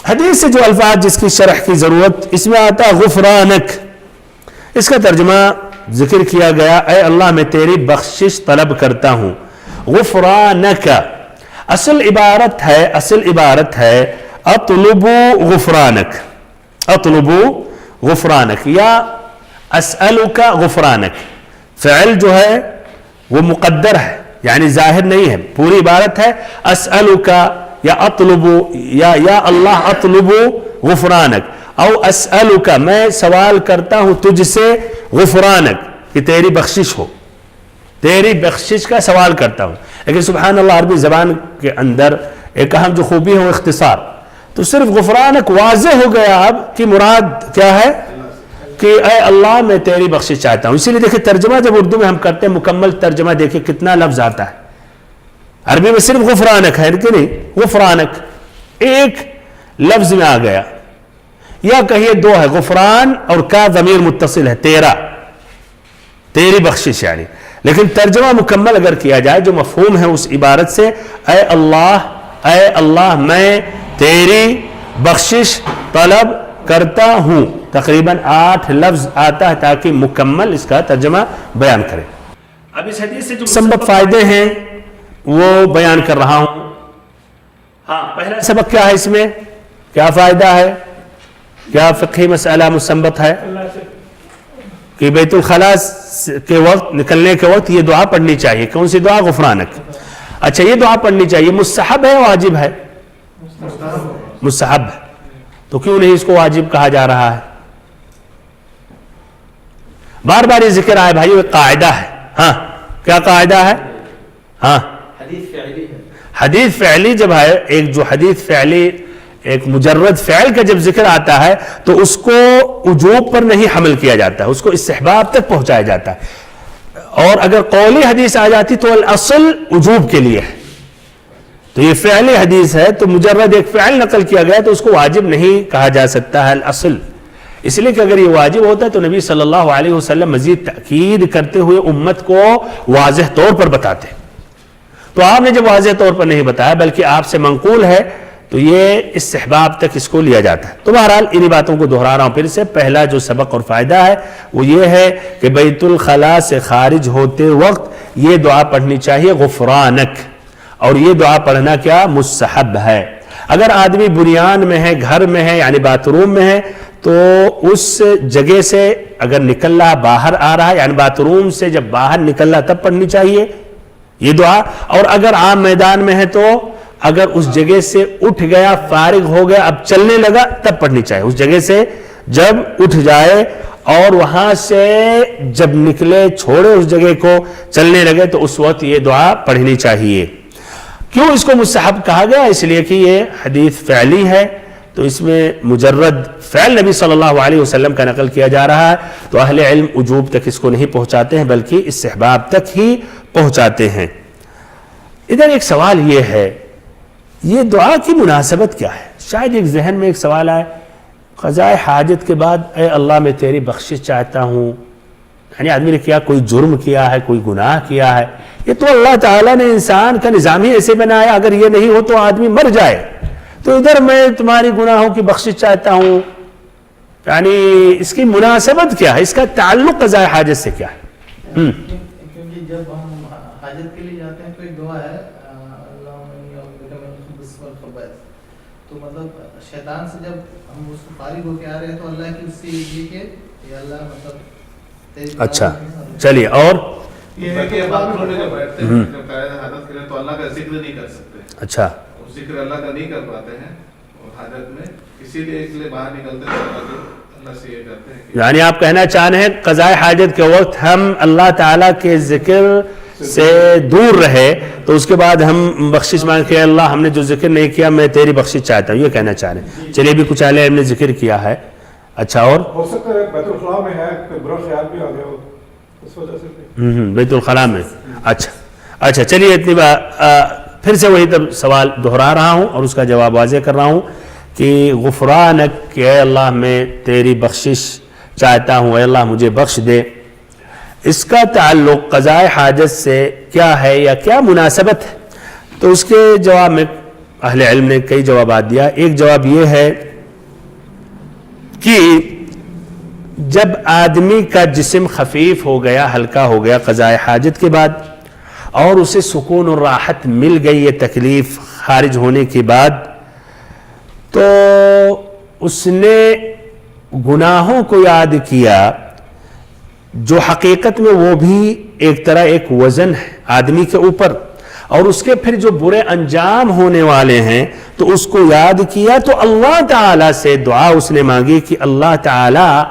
حدیث سے جو الفاظ جس کی شرح کی ضرورت، اس میں آتا ہے غفرانک، اس کا ترجمہ ذکر کیا گیا اے اللہ میں تیری بخشش طلب کرتا ہوں. غفرانک اصل عبارت ہے اطلب غفرانک، اطلب غفرانک یا اسألک غفرانک. فعل جو ہے وہ مقدر ہے، یعنی ظاہر نہیں ہے، پوری عبارت ہے اسألک یا اطلب یا اللہ اطلب غفرانک او اسألک، میں سوال کرتا ہوں تجھ سے غفرانک کہ تیری بخشش ہو، تیری بخشش کا سوال کرتا ہوں. لیکن سبحان اللہ عربی زبان کے اندر ایک اہم جو خوبی ہے وہ اختصار. تو صرف غفرانک واضح ہو گیا اب کہ مراد کیا ہے کہ اے اللہ میں تیری بخشش چاہتا ہوں. اسی لیے دیکھیں ترجمہ جب اردو میں ہم کرتے ہیں مکمل ترجمہ دیکھیں کتنا لفظ آتا ہے. عربی میں صرف غفرانک ہے کہ نہیں، غفرانک ایک لفظ میں آ گیا، یا کہیے دو ہے، غفران اور کا ضمیر متصل ہے، تیرا، تیری بخشش یعنی. لیکن ترجمہ مکمل اگر کیا جائے جو مفہوم ہے اس عبارت سے اے اللہ میں تیری بخشش طلب کرتا ہوں، تقریباً 8 لفظ آتا ہے تاکہ مکمل اس کا ترجمہ بیان کرے. اب اس حدیث سے جو مستنبط فائدے ہیں وہ بیان کر رہا ہوں. ہاں، پہلا سبق کیا ہے، اس میں کیا فائدہ ہے، کیا فقہی مسئلہ مستنبط ہے کہ بیت الخلاء کے وقت، نکلنے کے وقت یہ دعا پڑھنی چاہیے. کون سی دعا؟ غفرانک. اچھا، یہ دعا پڑھنی چاہیے، مستحب ہے واجب ہے؟ مستحب ہے. تو کیوں نہیں اس کو واجب کہا جا رہا ہے؟ بار بار یہ ذکر آئے بھائی، ایک قاعدہ ہے. ہاں، کیا قاعدہ ہے؟ ہاں، حدیث فعلی جب ہے، ایک جو حدیث فعلی ایک مجرد فعل کا جب ذکر آتا ہے تو اس کو وجوب پر نہیں حمل کیا جاتا ہے، اس کو استحباب تک پہنچایا جاتا ہے. اور اگر قولی حدیث آ جاتی تو الاصل وجوب کے لیے ہے. تو یہ فعلی حدیث ہے تو مجرد ایک فعل نقل کیا گیا تو اس کو واجب نہیں کہا جا سکتا ہے الاصل. اس لیے کہ اگر یہ واجب ہوتا ہے تو نبی صلی اللہ علیہ وسلم مزید تاکید کرتے ہوئے امت کو واضح طور پر بتاتے. تو آپ نے جب واضح طور پر نہیں بتایا بلکہ آپ سے منقول ہے تو یہ استحباب تک اس کو لیا جاتا ہے. تو بہرحال انہی باتوں کو دہرا رہا ہوں پھر سے. پہلا جو سبق اور فائدہ ہے وہ یہ ہے کہ بیت الخلاء سے خارج ہوتے وقت یہ دعا پڑھنی چاہیے غفرانک، اور یہ دعا پڑھنا کیا مستحب ہے. اگر آدمی بنیان میں ہے، گھر میں ہے، یعنی باتھ روم میں ہے، تو اس جگہ سے اگر نکل رہا، باہر آ رہا ہے، یعنی باتھ روم سے جب باہر نکل رہا تب پڑھنی چاہیے یہ دعا. اور اگر عام میدان میں ہے تو اگر اس جگہ سے اٹھ گیا، فارغ ہو گیا، اب چلنے لگا تب پڑھنی چاہیے. اس جگہ سے جب اٹھ جائے اور وہاں سے جب نکلے، چھوڑے اس جگہ کو، چلنے لگے تو اس وقت یہ دعا پڑھنی چاہیے. کیوں اس کو مستحب کہا گیا؟ اس لیے کہ یہ حدیث فعلی ہے تو اس میں مجرد فعل نبی صلی اللہ علیہ وسلم کا نقل کیا جا رہا ہے. تو اہل علم وجوب تک اس کو نہیں پہنچاتے ہیں بلکہ استحباب تک ہی پہنچاتے ہیں. ادھر ایک سوال یہ ہے، یہ دعا کی مناسبت کیا ہے؟ شاید ایک ذہن میں ایک سوال آئے، قضاء حاجت کے بعد اے اللہ میں تیری بخشش چاہتا ہوں، یعنی آدمی نے کیا کوئی جرم کیا ہے، کوئی گناہ کیا ہے. یہ تو اللہ تعالیٰ نے انسان کا نظام ہی ایسے بنایا، اگر یہ نہیں ہو تو آدمی مر جائے. تو ادھر میں تمہاری گناہوں کی بخشش چاہتا ہوں، یعنی اس کی مناسبت کیا ہے، اس کا تعلق قضاء حاجت سے کیا ہے؟ کیونکہ جب ہم حاجت کے لیے جاتے ہیں تو ایک دعا ہے تو مطلب شیطان سے جب ہم اس کو فارغ ہو کے آ رہے ہیں تو اللہ کی اس سے یہ کہ یا اللہ مطلب. اچھا چلیے. اور یہ ہے کہ بات میں جب بیٹھتے ہیں جب قائد حاجت کریں تو اللہ کا ذکر نہیں کر سکتے. اچھا، ذکر اللہ کا نہیں کر پاتے ہیں اور حاجت میں اسی لیے اس لیے باہر نکلتے ہیں اللہ سے یہ کرتے ہیں. یعنی آپ کہنا چاہ رہے ہیں قضاء حاجت کے وقت ہم اللہ تعالیٰ کے ذکر سے دور رہے تو اس کے بعد ہم بخشش مانگ کے اللہ ہم نے جو ذکر نہیں کیا میں تیری بخشش چاہتا ہوں، یہ کہنا چاہ رہے ہیں. چلیے بھی کچھ اہل علم نے ذکر کیا ہے. اچھا، اور ہو سکتا ہے بیت الخلاء میں ہے کہ برا خیال بھی آ گیا ہو اس وجہ سے. بیت الخلاء میں. اچھا چلیے اتنی پھر سے وہی تب سوال دہرا رہا ہوں اور اس کا جواب واضح کر رہا ہوں کہ غفرانک کہ اے اللہ میں تیری بخشش چاہتا ہوں، اے اللہ مجھے بخش دے، اس کا تعلق قضاء حاجت سے کیا ہے یا کیا مناسبت ہے؟ تو اس کے جواب میں اہل علم نے کئی جوابات دیا. ایک جواب یہ ہے کہ جب آدمی کا جسم خفیف ہو گیا، ہلکا ہو گیا قضاء حاجت کے بعد، اور اسے سکون اور راحت مل گئی یہ تکلیف خارج ہونے کے بعد، تو اس نے گناہوں کو یاد کیا جو حقیقت میں وہ بھی ایک طرح ایک وزن ہے آدمی کے اوپر، اور اس کے پھر جو برے انجام ہونے والے ہیں تو اس کو یاد کیا. تو اللہ تعالیٰ سے دعا اس نے مانگی کہ اللہ تعالیٰ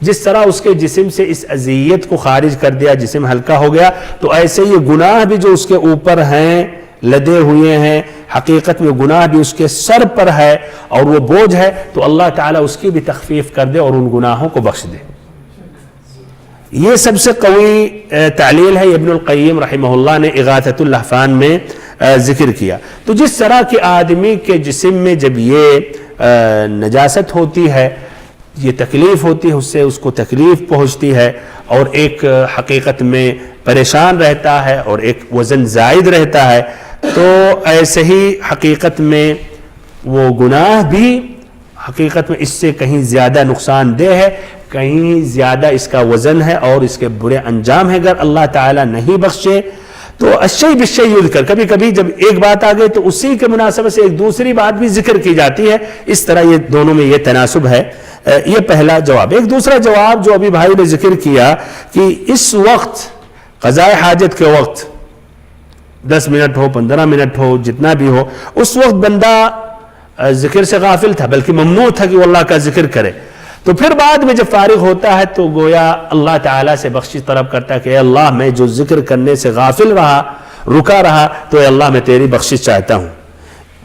جس طرح اس کے جسم سے اس اذیت کو خارج کر دیا، جسم ہلکا ہو گیا، تو ایسے یہ گناہ بھی جو اس کے اوپر ہیں لدے ہوئے ہیں، حقیقت میں گناہ بھی اس کے سر پر ہے اور وہ بوجھ ہے، تو اللہ تعالیٰ اس کی بھی تخفیف کر دے اور ان گناہوں کو بخش دے. یہ سب سے قوی تعلیل ہے. ابن القیم رحمہ اللہ نے اغاثۃ اللہفان میں ذکر کیا. تو جس طرح کہ آدمی کے جسم میں جب یہ نجاست ہوتی ہے، یہ تکلیف ہوتی ہے، اس سے اس کو تکلیف پہنچتی ہے اور ایک حقیقت میں پریشان رہتا ہے اور ایک وزن زائد رہتا ہے، تو ایسے ہی حقیقت میں وہ گناہ بھی حقیقت میں اس سے کہیں زیادہ نقصان دہ ہے، کہیں زیادہ اس کا وزن ہے اور اس کے برے انجام ہے اگر اللہ تعالیٰ نہیں بخشے. تو الشیء بالشیء یذکر، کبھی کبھی جب ایک بات آ گئی تو اسی کے مناسبت سے ایک دوسری بات بھی ذکر کی جاتی ہے. اس طرح یہ دونوں میں یہ تناسب ہے. یہ پہلا جواب. ایک دوسرا جواب جو ابھی بھائی نے ذکر کیا کہ اس وقت قضاء حاجت کے وقت 10 منٹ ہو 15 منٹ ہو جتنا بھی ہو، اس وقت بندہ ذکر سے غافل تھا، بلکہ ممنوع تھا کہ وہ اللہ کا ذکر کرے. تو پھر بعد میں جب فارغ ہوتا ہے تو گویا اللہ تعالیٰ سے بخشش طلب کرتا ہے کہ اے اللہ میں جو ذکر کرنے سے غافل رہا، رکا رہا، تو اے اللہ میں تیری بخشش چاہتا ہوں.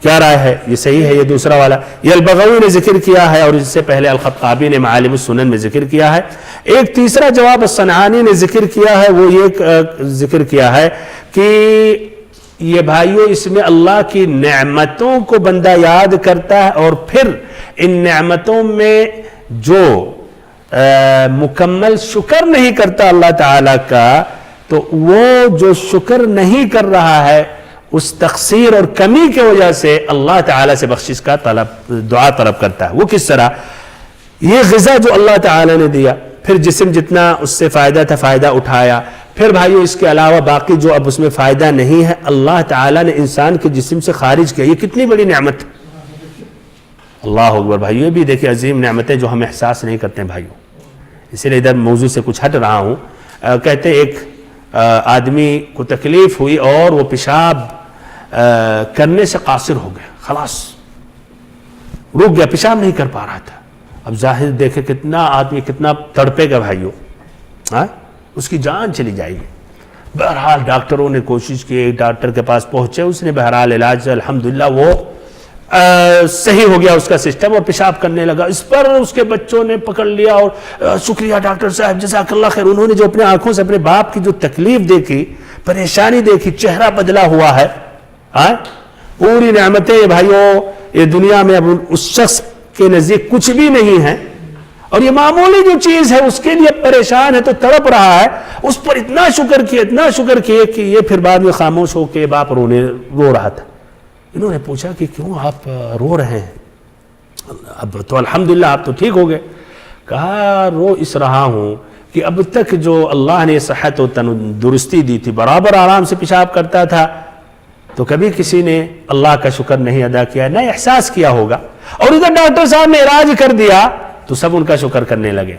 کیا رائے ہے؟ یہ صحیح ہے یہ دوسرا والا. یہ البغوی نے ذکر کیا ہے اور اس سے پہلے الخطابی نے معالم السنن میں ذکر کیا ہے. ایک تیسرا جواب الصنعانی نے ذکر کیا ہے، وہ یہ ذکر کیا ہے کہ یہ بھائیوں اس میں اللہ کی نعمتوں کو بندہ یاد کرتا ہے اور پھر ان نعمتوں میں جو مکمل شکر نہیں کرتا اللہ تعالیٰ کا، تو وہ جو شکر نہیں کر رہا ہے اس تقصیر اور کمی کی وجہ سے اللہ تعالیٰ سے بخشش کا دعا طلب کرتا ہے. وہ کس طرح؟ یہ غذا جو اللہ تعالیٰ نے دیا، پھر جسم جتنا اس سے فائدہ تھا فائدہ اٹھایا، پھر بھائیو اس کے علاوہ باقی جو اب اس میں فائدہ نہیں ہے اللہ تعالیٰ نے انسان کے جسم سے خارج کیا. یہ کتنی بڑی نعمت ہے. اللہ اکبر بھائیو. یہ بھی دیکھیں عظیم نعمتیں جو ہم احساس نہیں کرتے ہیں بھائیو. اسی لیے ادھر موضوع سے کچھ ہٹ رہا ہوں. کہتے ایک آدمی کو تکلیف ہوئی اور وہ پیشاب کرنے سے قاصر ہو گیا، خلاص رک گیا، پیشاب نہیں کر پا رہا تھا. اب ظاہر دیکھے کتنا آدمی کتنا تڑپے گا بھائیو، اس کی جان چلی جائے گی. بہرحال ڈاکٹروں نے کوشش کی، ایک ڈاکٹر کے پاس پہنچے، اس نے بہرحال علاج الحمدللہ وہ صحیح ہو گیا اس کا سسٹم اور پیشاب کرنے لگا. اس پر اس کے بچوں نے پکڑ لیا اور شکریہ ڈاکٹر صاحب جزاک اللہ خیر. انہوں نے جو اپنے آنکھوں سے اپنے باپ کی جو تکلیف دیکھی، پریشانی دیکھی، چہرہ بدلا ہوا ہے. پوری نعمتیں بھائیوں یہ دنیا میں اب اس شخص کے نزدیک کچھ بھی نہیں ہے، اور یہ معمولی جو چیز ہے اس کے لیے پریشان ہے تو تڑپ رہا ہے. اس پر اتنا شکر کیے کہ یہ پھر بعد میں خاموش ہو کے باپ رو رہا تھا. انہوں نے پوچھا کہ کیوں آپ رو رہے ہیں؟ اب تو الحمدللہ آپ تو ٹھیک ہو گئے. کہا رو اس رہا ہوں کہ اب تک جو اللہ نے صحت و تندرستی دی تھی، برابر آرام سے پیشاب کرتا تھا، تو کبھی کسی نے اللہ کا شکر نہیں ادا کیا، نہ احساس کیا ہوگا. اور ادھر ڈاکٹر صاحب نے علاج کر دیا تو سب ان کا شکر کرنے لگے.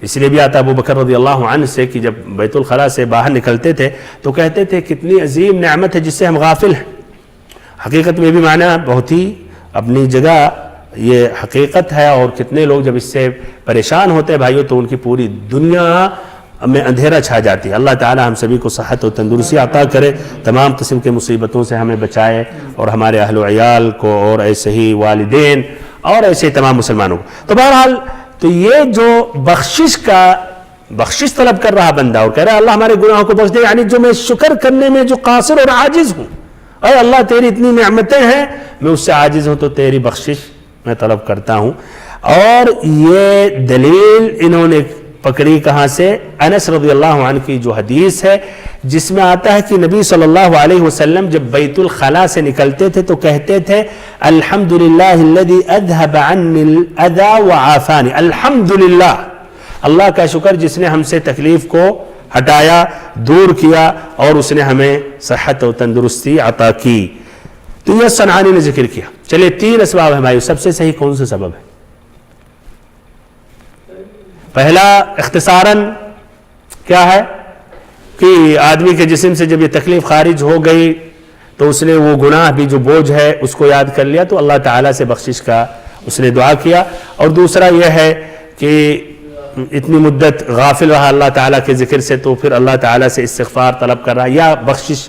اس لیے بھی آتا ابو بکر رضی اللہ عنہ سے کہ جب بیت الخلاء سے باہر نکلتے تھے تو کہتے تھے کتنی عظیم نعمت ہے جس سے ہم غافل ہیں. حقیقت میں بھی معنی بہت ہی اپنی جگہ یہ حقیقت ہے، اور کتنے لوگ جب اس سے پریشان ہوتے ہیں بھائیوں تو ان کی پوری دنیا میں اندھیرا چھا جاتی ہے. اللہ تعالی ہم سبھی کو صحت و تندرستی عطا کرے، تمام قسم کے مصیبتوں سے ہمیں بچائے، اور ہمارے اہل و عیال کو اور ایسے ہی والدین اور ایسے تمام مسلمانوں کو. تو بہرحال تو یہ جو بخشش طلب کر رہا بندہ اور کہہ رہا ہے اللہ ہمارے گناہوں کو بخش دے، یعنی جو میں شکر کرنے میں جو قاصر اور عاجز ہوں، اے اللہ تیری اتنی نعمتیں ہیں میں اس سے عاجز ہوں تو تیری بخشش میں طلب کرتا ہوں. اور یہ دلیل انہوں نے پکڑی کہاں سے؟ انس رضی اللہ عنہ کی جو حدیث ہے جس میں آتا ہے کہ نبی صلی اللہ علیہ وسلم جب بیت الخلا سے نکلتے تھے تو کہتے تھے الحمدللہ الذی اذهب عنی الاذى وعافانی. الحمدللہ، اللہ کا شکر جس نے ہم سے تکلیف کو ہٹایا، دور کیا، اور اس نے ہمیں صحت و تندرستی عطا کی. تو یہ صنعانی نے ذکر کیا. چلے 3 اسباب ہیں بھائی، سب سے صحیح کون سا سبب ہے؟ پہلا اختصاراً کیا ہے کہ آدمی کے جسم سے جب یہ تکلیف خارج ہو گئی تو اس نے وہ گناہ بھی جو بوجھ ہے اس کو یاد کر لیا، تو اللہ تعالیٰ سے بخشش کا اس نے دعا کیا. اور دوسرا یہ ہے کہ اتنی مدت غافل رہا اللہ تعالیٰ کے ذکر سے، تو پھر اللہ تعالیٰ سے استغفار طلب کر رہا یا بخشش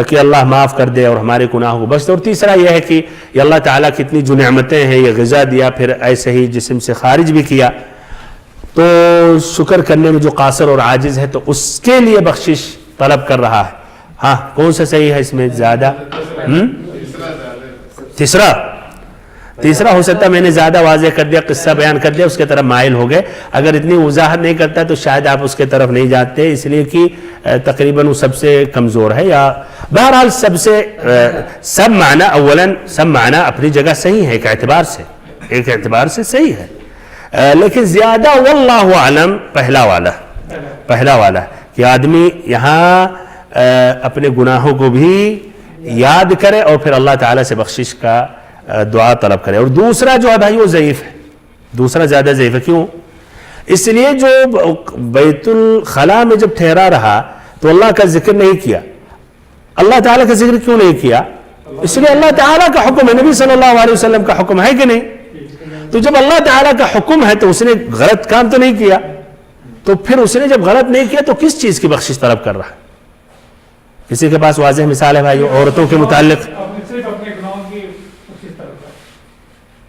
کہ اللہ معاف کر دے اور ہمارے گناہوں کو بخش دے. اور تیسرا یہ ہے کہ یہ اللہ تعالیٰ کی اتنی جو نعمتیں ہیں، یہ غذا دیا، پھر ایسے ہی جسم سے خارج بھی کیا، تو شکر کرنے میں جو قاصر اور عاجز ہے تو اس کے لیے بخشش طلب کر رہا ہے. ہاں کون سا صحیح ہے اس میں زیادہ؟ تیسرا ہو سکتا ہے میں نے زیادہ واضح کر دیا، قصہ بیان کر دیا، اس کے طرف مائل ہو گئے. اگر اتنی وضاحت نہیں کرتا تو شاید آپ اس کے طرف نہیں جاتے، اس لیے کہ تقریباً وہ سب سے کمزور ہے. یا بہرحال سب معنی اولاً سب معنی اپنی جگہ صحیح ہے، ایک اعتبار سے صحیح ہے، لیکن زیادہ واللہ اعلم پہلا والا کہ آدمی یہاں اپنے گناہوں کو بھی یاد کرے اور پھر اللہ تعالیٰ سے بخشش کا دعا طلب کرے. اور دوسرا جو ہے بھائی وہ ضعیف ہے، دوسرا زیادہ ضعیف ہے. کیوں؟ اس لیے جو بیت الخلا میں جب ٹھہرا رہا تو اللہ کا ذکر نہیں کیا. اللہ تعالیٰ کا ذکر کیوں نہیں کیا؟ اس لیے اللہ تعالیٰ کا حکم ہے، نبی صلی اللہ علیہ وسلم کا حکم ہے کہ نہیں؟ تو جب اللہ تعالیٰ کا حکم ہے تو اس نے غلط کام تو نہیں کیا، تو پھر اس نے جب غلط نہیں کیا تو کس چیز کی بخشش طلب کر رہا ہے؟ کسی کے پاس واضح مثال ہے بھائی عورتوں کے متعلق؟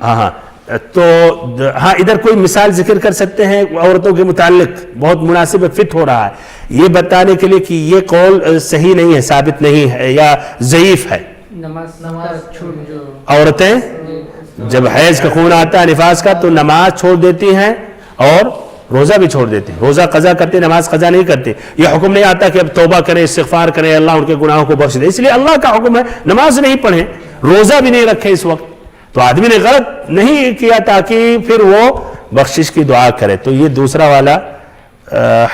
ہاں تو ہاں ادھر کوئی مثال ذکر کر سکتے ہیں عورتوں کے متعلق؟ بہت مناسب فٹ ہو رہا ہے یہ بتانے کے لیے کہ یہ قول صحیح نہیں ہے، ثابت نہیں ہے یا ضعیف ہے. عورتیں جب حیض کا خون آتا ہے نفاس کا تو نماز چھوڑ دیتی ہیں اور روزہ بھی چھوڑ دیتے ہیں. روزہ قضا کرتے، نماز قضا نہیں کرتے. یہ حکم نہیں آتا کہ اب توبہ کریں، استغفار کریں، اللہ ان کے گناہوں کو بخش دے. اس لیے اللہ کا حکم ہے نماز نہیں پڑھیں، روزہ بھی نہیں رکھیں اس وقت. تو آدمی نے غلط نہیں کیا تاکہ پھر وہ بخشش کی دعا کرے. تو یہ دوسرا والا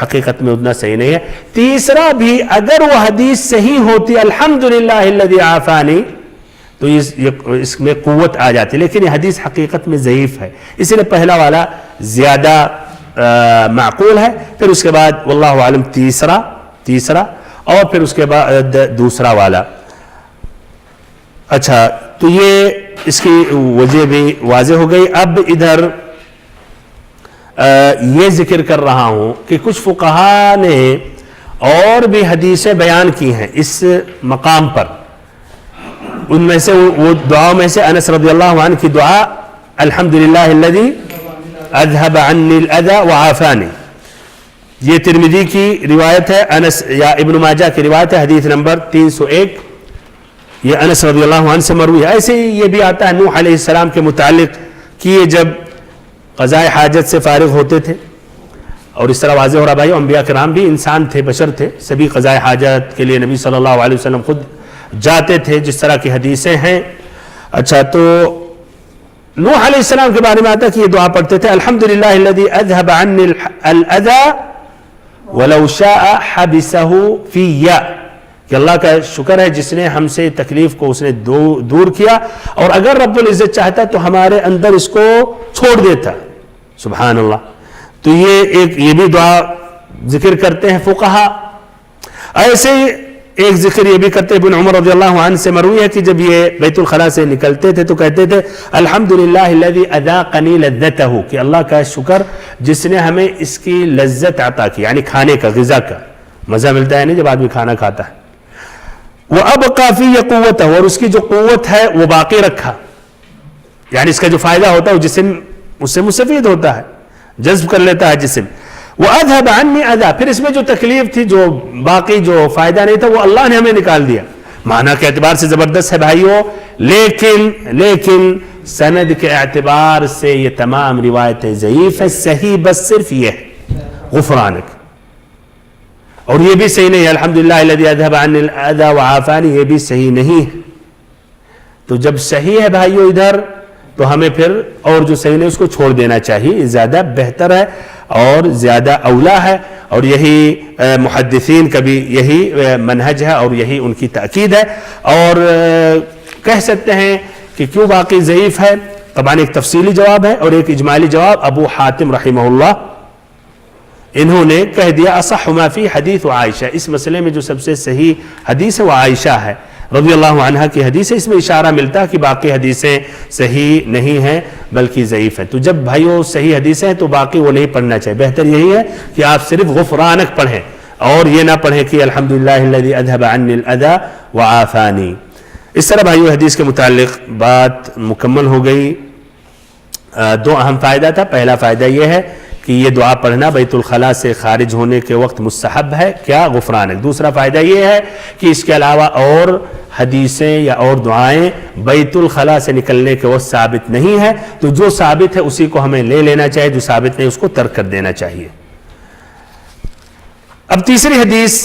حقیقت میں اتنا صحیح نہیں ہے. تیسرا بھی اگر وہ حدیث صحیح ہوتی الحمدللہ الذی عافانی تو اس میں قوت آ جاتی، لیکن یہ حدیث حقیقت میں ضعیف ہے. اس لیے پہلا والا زیادہ معقول ہے. پھر اس کے بعد واللہ عالم تیسرا اور پھر اس کے بعد دوسرا والا. اچھا تو یہ اس کی وجہ بھی واضح ہو گئی. اب ادھر یہ ذکر کر رہا ہوں کہ کچھ فقہا نے اور بھی حدیثیں بیان کی ہیں اس مقام پر. ان میں سے وہ دعاؤں میں سے انس رضی اللہ عنہ کی دعا الحمدللہ الذی اذهب عنی الاذى وعافانی، یہ ترمذی کی روایت ہے، انس یا ابن ماجہ کی روایت ہے، حدیث نمبر 301. یہ انس رضی اللہ عنہ سے مروی ہے. ایسے ہی یہ بھی آتا ہے نوح علیہ السلام کے متعلق کہ یہ جب قضاء حاجت سے فارغ ہوتے تھے، اور اس طرح واضح ہو رہا بھائی انبیاء کرام بھی انسان تھے، بشر تھے، سبھی قضاء حاجت کے لیے نبی صلی اللہ علیہ وسلم خود جاتے تھے جس طرح کی حدیثیں ہیں. اچھا تو نوح علیہ السلام کے بارے میں آتا ہے کہ یہ دعا پڑھتے تھے الحمدللہ الذی اذهب عنی الاذى ولو شاء حبسه فی، کہ اللہ کا شکر ہے جس نے ہم سے تکلیف کو اس نے دور کیا، اور اگر رب العزت چاہتا تو ہمارے اندر اس کو چھوڑ دیتا. سبحان اللہ. تو یہ بھی دعا ذکر کرتے ہیں فقہا. ایسے ایک ذکر یہ بھی کرتے ابن عمر رضی اللہ عنہ سے مروی ہے کہ جب یہ بیت الخلا سے نکلتے تھے تو کہتے تھے الحمدللہ الذی اذاقنی لذتہ، کہ اللہ کا شکر جس نے ہمیں اس کی لذت عطا کی، یعنی کھانے کا، غذا کا مزہ ملتا ہے نہیں جب آدمی کھانا کھاتا ہے. وَأَبْقَى فِيَّ قُوَّتَهُ، اور اس کی جو قوت ہے وہ باقی رکھا، یعنی اس کا جو فائدہ ہوتا ہے وہ جسم اس سے مستفید ہوتا ہے، جذب کر لیتا ہے جسم. وَأَذْهَبَ عَنِّي أَذَى، پھر اس میں جو تکلیف تھی، جو باقی جو فائدہ نہیں تھا وہ اللہ نے ہمیں نکال دیا. معنی کے اعتبار سے زبردست ہے بھائیو، لیکن سند کے اعتبار سے یہ تمام روایتیں ضعیف ہیں. صحیح بس صرف یہ ہے، غفرانک. اور یہ بھی صحیح نہیں ہے الحمدللہ الذی اذهب عنی الاذى وعافانی، یہ بھی صحیح نہیں ہے. تو جب صحیح ہے بھائیو ادھر تو ہمیں پھر اور جو صحیح نہیں اس کو چھوڑ دینا چاہیے، یہ زیادہ بہتر ہے اور زیادہ اولا ہے. اور یہی محدثین کا بھی یہی منہج ہے اور یہی ان کی تاکید ہے. اور کہہ سکتے ہیں کہ کیوں باقی ضعیف ہے، طبعاً ایک تفصیلی جواب ہے اور ایک اجمالی جواب. ابو حاتم رحمہ اللہ انہوں نے کہہ دیا اصح ما فی حدیث عائشہ، اس مسئلے میں جو سب سے صحیح حدیث ہے وہ عائشہ ہے رضی اللہ عنہا کی حدیث ہے. اس میں اشارہ ملتا ہے کہ باقی حدیثیں صحیح نہیں ہیں بلکہ ضعیف ہیں. تو جب بھائیو صحیح حدیثیں ہیں تو باقی وہ نہیں پڑھنا چاہیے. بہتر یہی ہے کہ آپ صرف غفرانک پڑھیں اور یہ نہ پڑھیں کہ الحمدللہ الذی اذهب عنی الاذى وعافانی. اس طرح بھائیو حدیث کے متعلق بات مکمل ہو گئی. دو اہم فائدہ تھا. پہلا فائدہ یہ ہے کہ یہ دعا پڑھنا بیت الخلاء سے خارج ہونے کے وقت مستحب ہے، کیا غفرانک. دوسرا فائدہ یہ ہے کہ اس کے علاوہ اور حدیثیں یا اور دعائیں بیت الخلاء سے نکلنے کے وقت ثابت نہیں ہے. تو جو ثابت ہے اسی کو ہمیں لے لینا چاہیے، جو ثابت نہیں اس کو ترک کر دینا چاہیے. اب تیسری حدیث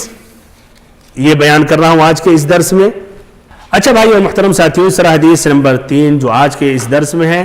یہ بیان کر رہا ہوں آج کے اس درس میں. اچھا بھائی اور محترم ساتھیوں، اس طرح حدیث نمبر 3 جو آج کے اس درس میں ہے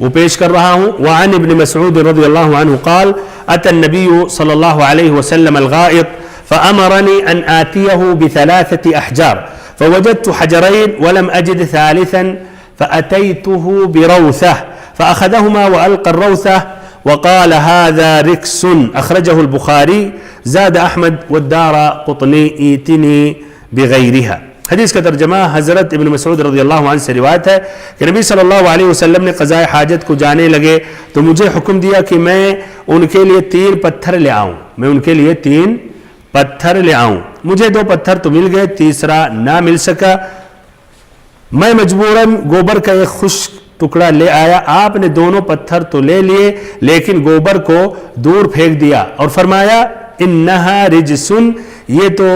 وہ پیش کر رہا ہوں. وعن ابن مسعود رضی اللہ عنہ قال اتى النبي صلى الله عليه وسلم الغائط فأمرني أن آتيه بثلاثة أحجار فوجدت حجرين ولم أجد ثالثا فأتيته بروثة فأخذهما وألقى الروثة وقال هذا ركس أخرجه البخاري زاد أحمد والدارقطني ائتني بغيرها. حدیث کا ترجمہ حضرت ابن مسعود رضی اللہ عنہ سے روایت ہے کہ نبی صلی اللہ علیہ وسلم نے قضاء حاجت کو جانے لگے تو مجھے حکم دیا کہ میں ان کے لیے 3 پتھر لے آؤں. میں ان کے لیے 3 پتھر لے آؤں. مجھے 2 پتھر تو مل گئے، تیسرا نہ مل سکا. میں مجبوراً گوبر کا ایک خشک ٹکڑا لے آیا. آپ نے دونوں پتھر تو لے لیے لیکن گوبر کو دور پھینک دیا اور فرمایا انہا رجسن، یہ تو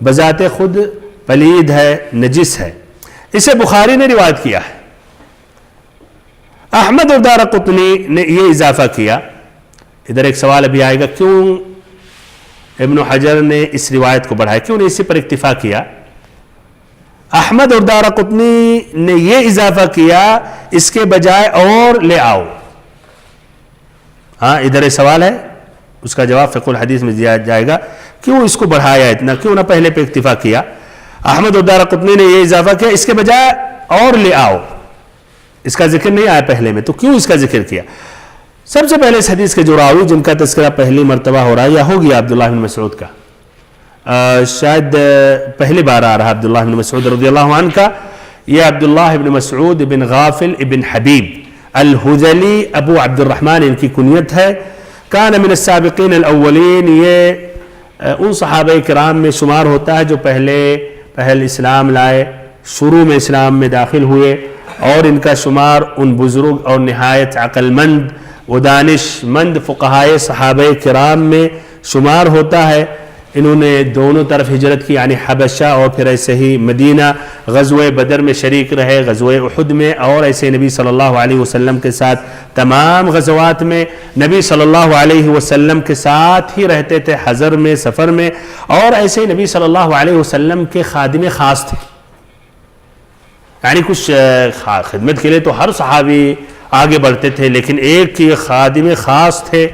بذات خود پلید ہے، نجس ہے. اسے بخاری نے روایت کیا ہے. احمد اور دارقطنی نے یہ اضافہ کیا. ادھر ایک سوال ابھی آئے گا کیوں ابن حجر نے اس روایت کو بڑھایا، کیوں نے اسی پر اکتفا کیا. احمد اور دارقطنی نے یہ اضافہ کیا اس کے بجائے اور لے آؤ. ہاں ادھر ایک سوال ہے، اس کا جواب فقہ الحدیث میں دیا جائے گا. کیوں اس کو بڑھایا اتنا، کیوں نہ پہلے پہ اکتفا کیا. احمد اور دارقطنی نے یہ اضافہ کیا اس کے بجائے اور لے آؤ. اس کا ذکر نہیں آیا پہلے میں، تو کیوں اس کا ذکر کیا. سب سے پہلے اس حدیث کے جو راوی جن کا تذکرہ پہلی مرتبہ ہو رہا ہے یا ہو گیا عبداللہ بن مسعود کا، شاید پہلی بار آ رہا عبداللہ بن مسعود رضی اللہ عنہ کا. یہ عبداللہ بن مسعود بن غافل ابن حبیب الحذلی ابو عبد الرحمن ان کی کنیت ہے. کان من السابقین الاولین، یہ ان صحابہ کرام میں شمار ہوتا ہے جو پہل اسلام لائے، شروع میں اسلام میں داخل ہوئے. اور ان کا شمار ان بزرگ اور نہایت عقل مند و دانش مند فقہائے صحابہ کرام میں شمار ہوتا ہے. انہوں نے دونوں طرف ہجرت کی، یعنی حبشہ اور پھر ایسے ہی مدینہ. غزوہ بدر میں شریک رہے، غزوہ احد میں، اور ایسے نبی صلی اللہ علیہ وسلم کے ساتھ تمام غزوات میں نبی صلی اللہ علیہ وسلم کے ساتھ ہی رہتے تھے، حضر میں، سفر میں. اور ایسے نبی صلی اللہ علیہ وسلم کے خادم خاص تھے، یعنی کچھ خدمت کے لیے تو ہر صحابی آگے بڑھتے تھے لیکن ایک کی خادم خاص تھے.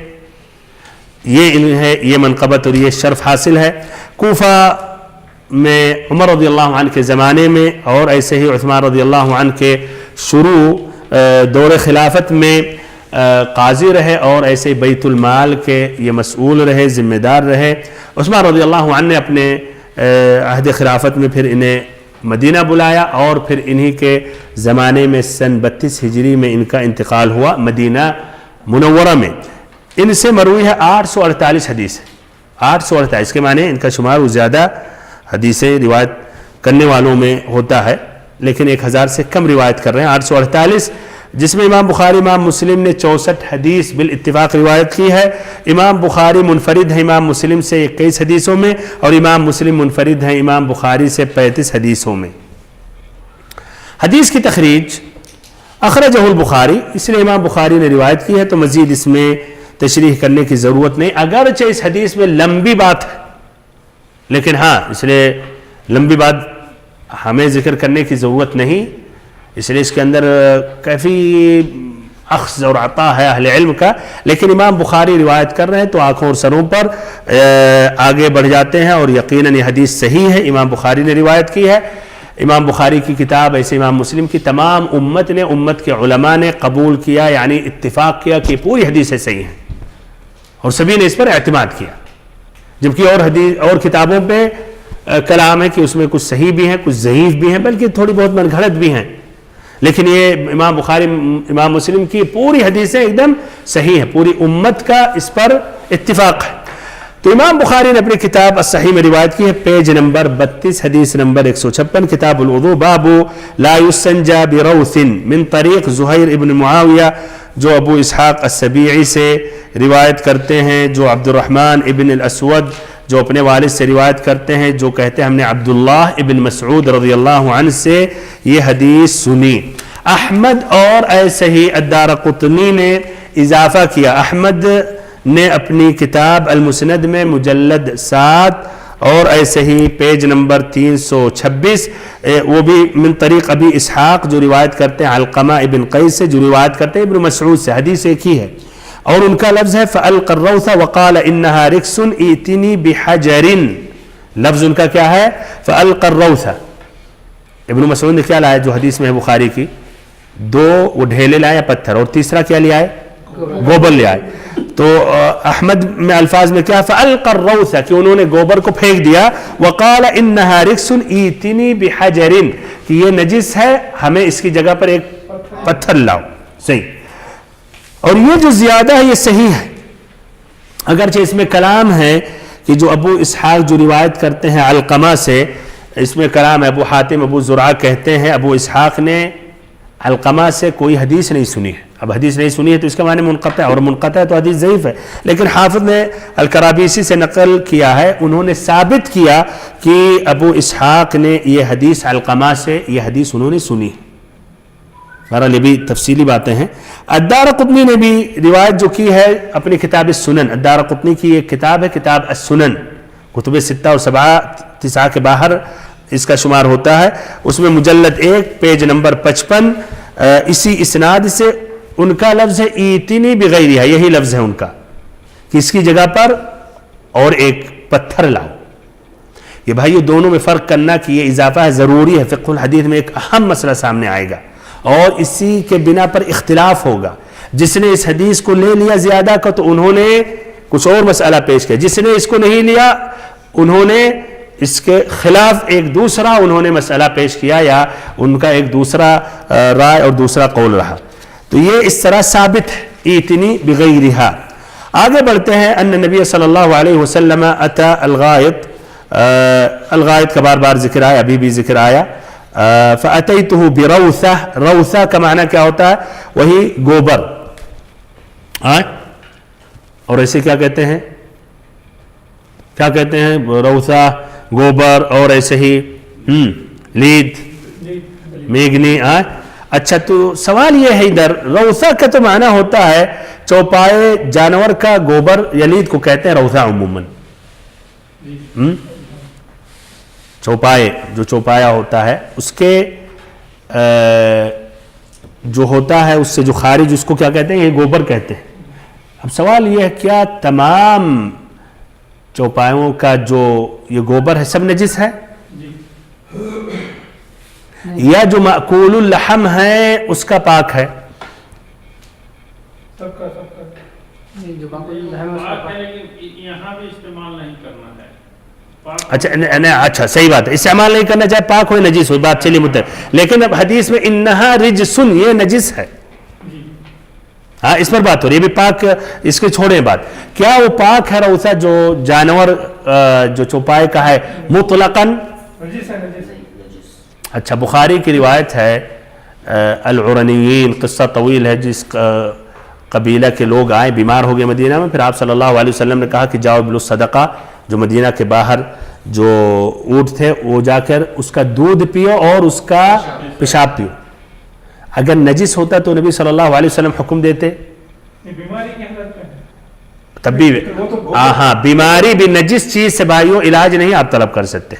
یہ انہیں یہ منقبت اور یہ شرف حاصل ہے. کوفہ میں عمر رضی اللہ عنہ کے زمانے میں اور ایسے ہی عثمان رضی اللہ عنہ کے شروع دور خلافت میں قاضی رہے اور ایسے بیت المال کے یہ مسئول رہے، ذمہ دار رہے. عثمان رضی اللہ عنہ نے اپنے عہد خلافت میں پھر انہیں مدینہ بلایا اور پھر انہی کے زمانے میں سن 32 ہجری میں ان کا انتقال ہوا مدینہ منورہ میں. ان سے مروی ہے 848 حدیث. 848 کے معنی ان کا شمار زیادہ حدیثیں روایت کرنے والوں میں ہوتا ہے لیکن 1000 سے کم روایت کر رہے ہیں. 848 جس میں امام بخاری امام مسلم نے 64 حدیث بالاتفاق روایت کی ہے. امام بخاری منفرد ہے امام مسلم سے 21 حدیثوں میں اور امام مسلم منفرد ہے امام بخاری سے 35 حدیثوں میں. حدیث کی تخریج اخرجہ البخاری، اس لیے امام بخاری نے روایت کی ہے تو مزید اس میں تشریح کرنے کی ضرورت نہیں، اگرچہ اس حدیث میں لمبی بات ہے، لیکن ہاں اس لیے لمبی بات ہمیں ذکر کرنے کی ضرورت نہیں، اس لیے اس کے اندر کافی اخذ اور عطا ہے اہل علم کا، لیکن امام بخاری روایت کر رہے ہیں تو آنکھوں اور سروں پر آگے بڑھ جاتے ہیں، اور یقیناً یہ حدیث صحیح ہے، امام بخاری نے روایت کی ہے۔ امام بخاری کی کتاب ایسے امام مسلم کی تمام امت نے، امت کے علماء نے قبول کیا، یعنی اتفاق کیا کہ پوری حدیثیں صحیح ہیں، اور سبھی نے اس پر اعتماد کیا، جبکہ اور کتابوں پہ کلام ہے کہ اس میں کچھ صحیح بھی ہیں، کچھ ضعیف بھی ہیں، بلکہ تھوڑی بہت من گھڑت بھی ہیں، لیکن یہ امام بخاری امام مسلم کی پوری حدیثیں ایک دم صحیح ہیں، پوری امت کا اس پر اتفاق ہے۔ تو امام بخاری نے اپنی کتاب الصحیح میں روایت کی ہے، پیج نمبر 32، حدیث نمبر 156، کتاب الوضوء، باب لا یستنجا بروث من طریق زہیر ابن معاویہ، جو ابو اسحاق السبیعی سے روایت کرتے ہیں، جو عبد الرحمن ابن الاسود جو اپنے والد سے روایت کرتے ہیں، جو کہتے ہیں ہم نے عبداللہ ابن مسعود رضی اللہ عنہ سے یہ حدیث سنی۔ احمد اور ایسے ہی الدارقطنی نے اضافہ کیا، احمد نے اپنی کتاب المسند میں مجلد 7 اور ایسے ہی پیج نمبر 326، وہ بھی من طریق ابی اسحاق جو روایت کرتے ہیں علقمہ ابن قیس سے، جو روایت کرتے ہیں ابن مسعود سے، حدیث ایک ہی ہے، اور ان کا لفظ ہے فَأَلْقَ الرَّوْثَ وَقَالَ إِنَّهَا رِكْسٌ اِئْتِنِي بِحَجَرٍ، لفظ ان کا کیا ہے فَأَلْقَ الرَّوْثَ۔ ابن مسعود نے کیا لایا جو حدیث میں ہے بخاری کی، 2 وہ ڈھیلے لائے پتھر، اور تیسرا کیا لیا ہے گوبر لیا ہے۔ تو احمد میں الفاظ میں کیا فَأَلْقَ الرَّوْثَ کہ انہوں نے گوبر کو پھینک دیا، وَقَالَ إِنَّهَا رِكْسٌ اِئْتِنِي بِحَجَرٍ کہ یہ نجس ہے، ہمیں اس کی جگہ پر ایک پتھر لاؤ۔ صحیح، اور یہ جو زیادہ ہے یہ صحیح ہے، اگرچہ اس میں کلام ہے کہ جو ابو اسحاق جو روایت کرتے ہیں علقمہ سے، اس میں کلام ہے، ابو حاتم ابو زرعہ کہتے ہیں ابو اسحاق نے علقمہ سے کوئی حدیث نہیں سنی ہے۔ اب حدیث نہیں سنی ہے تو اس کا معنی منقطع ہے، اور منقطع ہے تو حدیث ضعیف ہے، لیکن حافظ نے الکرابیسی سے نقل کیا ہے، انہوں نے ثابت کیا کہ ابو اسحاق نے یہ حدیث علقمہ سے یہ حدیث انہوں نے سنی ہے۔ بہرحال یہ بھی تفصیلی باتیں ہیں۔ الدارقطنی نے بھی روایت جو کی ہے اپنی کتاب السنن، الدارقطنی کی ایک کتاب ہے کتاب السنن، کتب 6 اور 7 9 کے باہر اس کا شمار ہوتا ہے، اس میں مجلد 1 پیج نمبر 55 اسی اسناد سے ان کا لفظ ہے ایتنی بغیرہا، یہی لفظ ہے ان کا کہ اس کی جگہ پر اور ایک پتھر لاؤ۔ یہ بھائی یہ دونوں میں فرق کرنا کہ یہ اضافہ ہے ضروری ہے، فقہ الحدیث میں ایک اہم مسئلہ سامنے آئے گا اور اسی کے بنا پر اختلاف ہوگا۔ جس نے اس حدیث کو لے لیا زیادہ کا تو انہوں نے کچھ اور مسئلہ پیش کیا، جس نے اس کو نہیں لیا انہوں نے اس کے خلاف ایک دوسرا انہوں نے مسئلہ پیش کیا، یا ان کا ایک دوسرا رائے اور دوسرا قول رہا، تو یہ اس طرح ثابت ہے ایتنی بغیرہا۔ آگے بڑھتے ہیں، ان نبی صلی اللہ علیہ وسلم اتا الغائط، الغائط کا بار بار ذکر آیا، ابھی بھی ذکر آیا، فَأَتَيْتُهُ بِرَوْثَةٍ، روثہ کا معنی کیا ہوتا ہے وہی گوبر، اور ایسے کیا کہتے ہیں، کیا کہتے ہیں روثہ، گوبر، اور ایسے ہی لید، میگنی۔ اچھا تو سوال یہ ہے ادھر، روثہ کا تو معنی ہوتا ہے چوپائے جانور کا گوبر، یلید کو کہتے ہیں روثہ عموماً، چوپائے جو چوپایا ہوتا ہے اس کے جو ہوتا ہے اس سے جو خارج اس کو کیا کہتے ہیں، یہ گوبر کہتے ہیں۔ اب سوال یہ ہے کیا تمام چوپایوں کا جو یہ گوبر ہے سب نجس ہے، یا جو مأکول اللحم ہے اس کا پاک ہے؟ سب کا یہاں بھی استعمال نہیں کرنا ہے۔ اچھا صحیح بات ہے، استعمال نہیں کرنا چاہے پاک ہو نجس ہو، بات چلی متفق، لیکن اب حدیث میں انہا رجسن، یہ نجس ہے، ہاں اس پر بات ہو رہی ہے، یہ بھی پاک، اس کے چھوڑیں بات، کیا وہ پاک ہے روثہ جو جانور جو چوپائے کا ہے مطلقاً؟ اچھا بخاری کی روایت ہے، العرنیین، قصہ طویل ہے، جس قبیلہ کے لوگ آئے بیمار ہو گئے مدینہ میں، پھر آپ صلی اللہ علیہ وسلم نے کہا کہ جاؤ بالصدقہ، جو مدینہ کے باہر جو اونٹ تھے وہ جا کر اس کا دودھ پیو اور اس کا پیشاب پیو۔ اگر نجس ہوتا تو نبی صلی اللہ علیہ وسلم حکم دیتے؟ بیماری کی حالت میں تب بھی ہاں بیماری بھی نجس چیز سے بھائیوں علاج نہیں آپ طلب کر سکتے،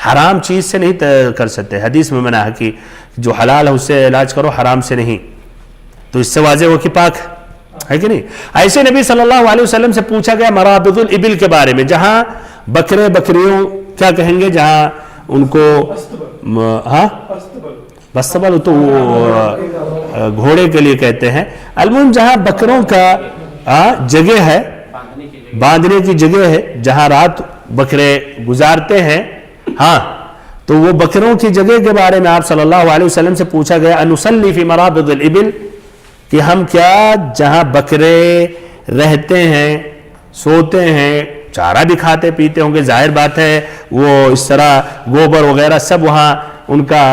حرام چیز سے نہیں کر سکتے. حدیث میں منع ہے کہ جو حلال ہے اس سے علاج کرو، حرام سے نہیں. تو اس سے واضح ہو کہ پاک ہے کہ نہیں. ایسے نبی صلی اللہ علیہ وسلم سے پوچھا گیا مرابض الابل کے بارے میں، جہاں بکرے بکریوں کیا کہیں گے، جہاں ان کو ہاں بستبل تو گھوڑے کے لیے کہتے ہیں. المهم جہاں بکروں کا جگہ ہے، باندھنے کی جگہ ہے، جہاں رات بکرے گزارتے ہیں، ہاں تو وہ بکروں کی جگہ کے بارے میں آپ صلی اللہ علیہ وسلم سے پوچھا گیا انصلی فی مرابض الابل، کہ ہم کیا جہاں بکرے رہتے ہیں سوتے ہیں چارہ بھی کھاتے پیتے ہوں گے، ظاہر بات ہے وہ اس طرح گوبر وغیرہ سب وہاں ان کا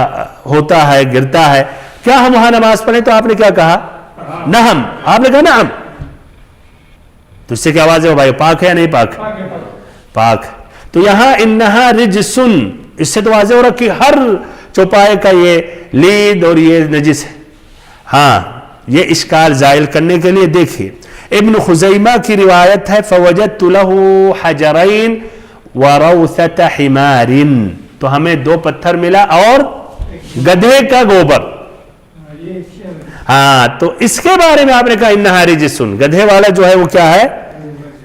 ہوتا ہے گرتا ہے، کیا ہم وہاں نماز پڑھیں؟ تو آپ نے کیا کہا؟ نعم. آپ نے کہا نعم. تو اس سے کیا واضح ہو بھائی پاک ہے یا نہیں پاک؟ پاک. تو یہاں انہا رجسن، اس سے تو واضح ہو رہا کہ ہر چوپائے کا یہ لید اور یہ نجس ہے. ہاں یہ اشکال زائل کرنے کے لیے دیکھیے ابن خزیمہ کی روایت ہے فوجدت له حجرین وروثۃ حمار، تو ہمیں 2 پتھر ملا اور گدھے کا گوبر. ہاں تو اس کے بارے میں آپ نے کہا انہا رجسن، گدھے والا جو ہے وہ کیا ہے؟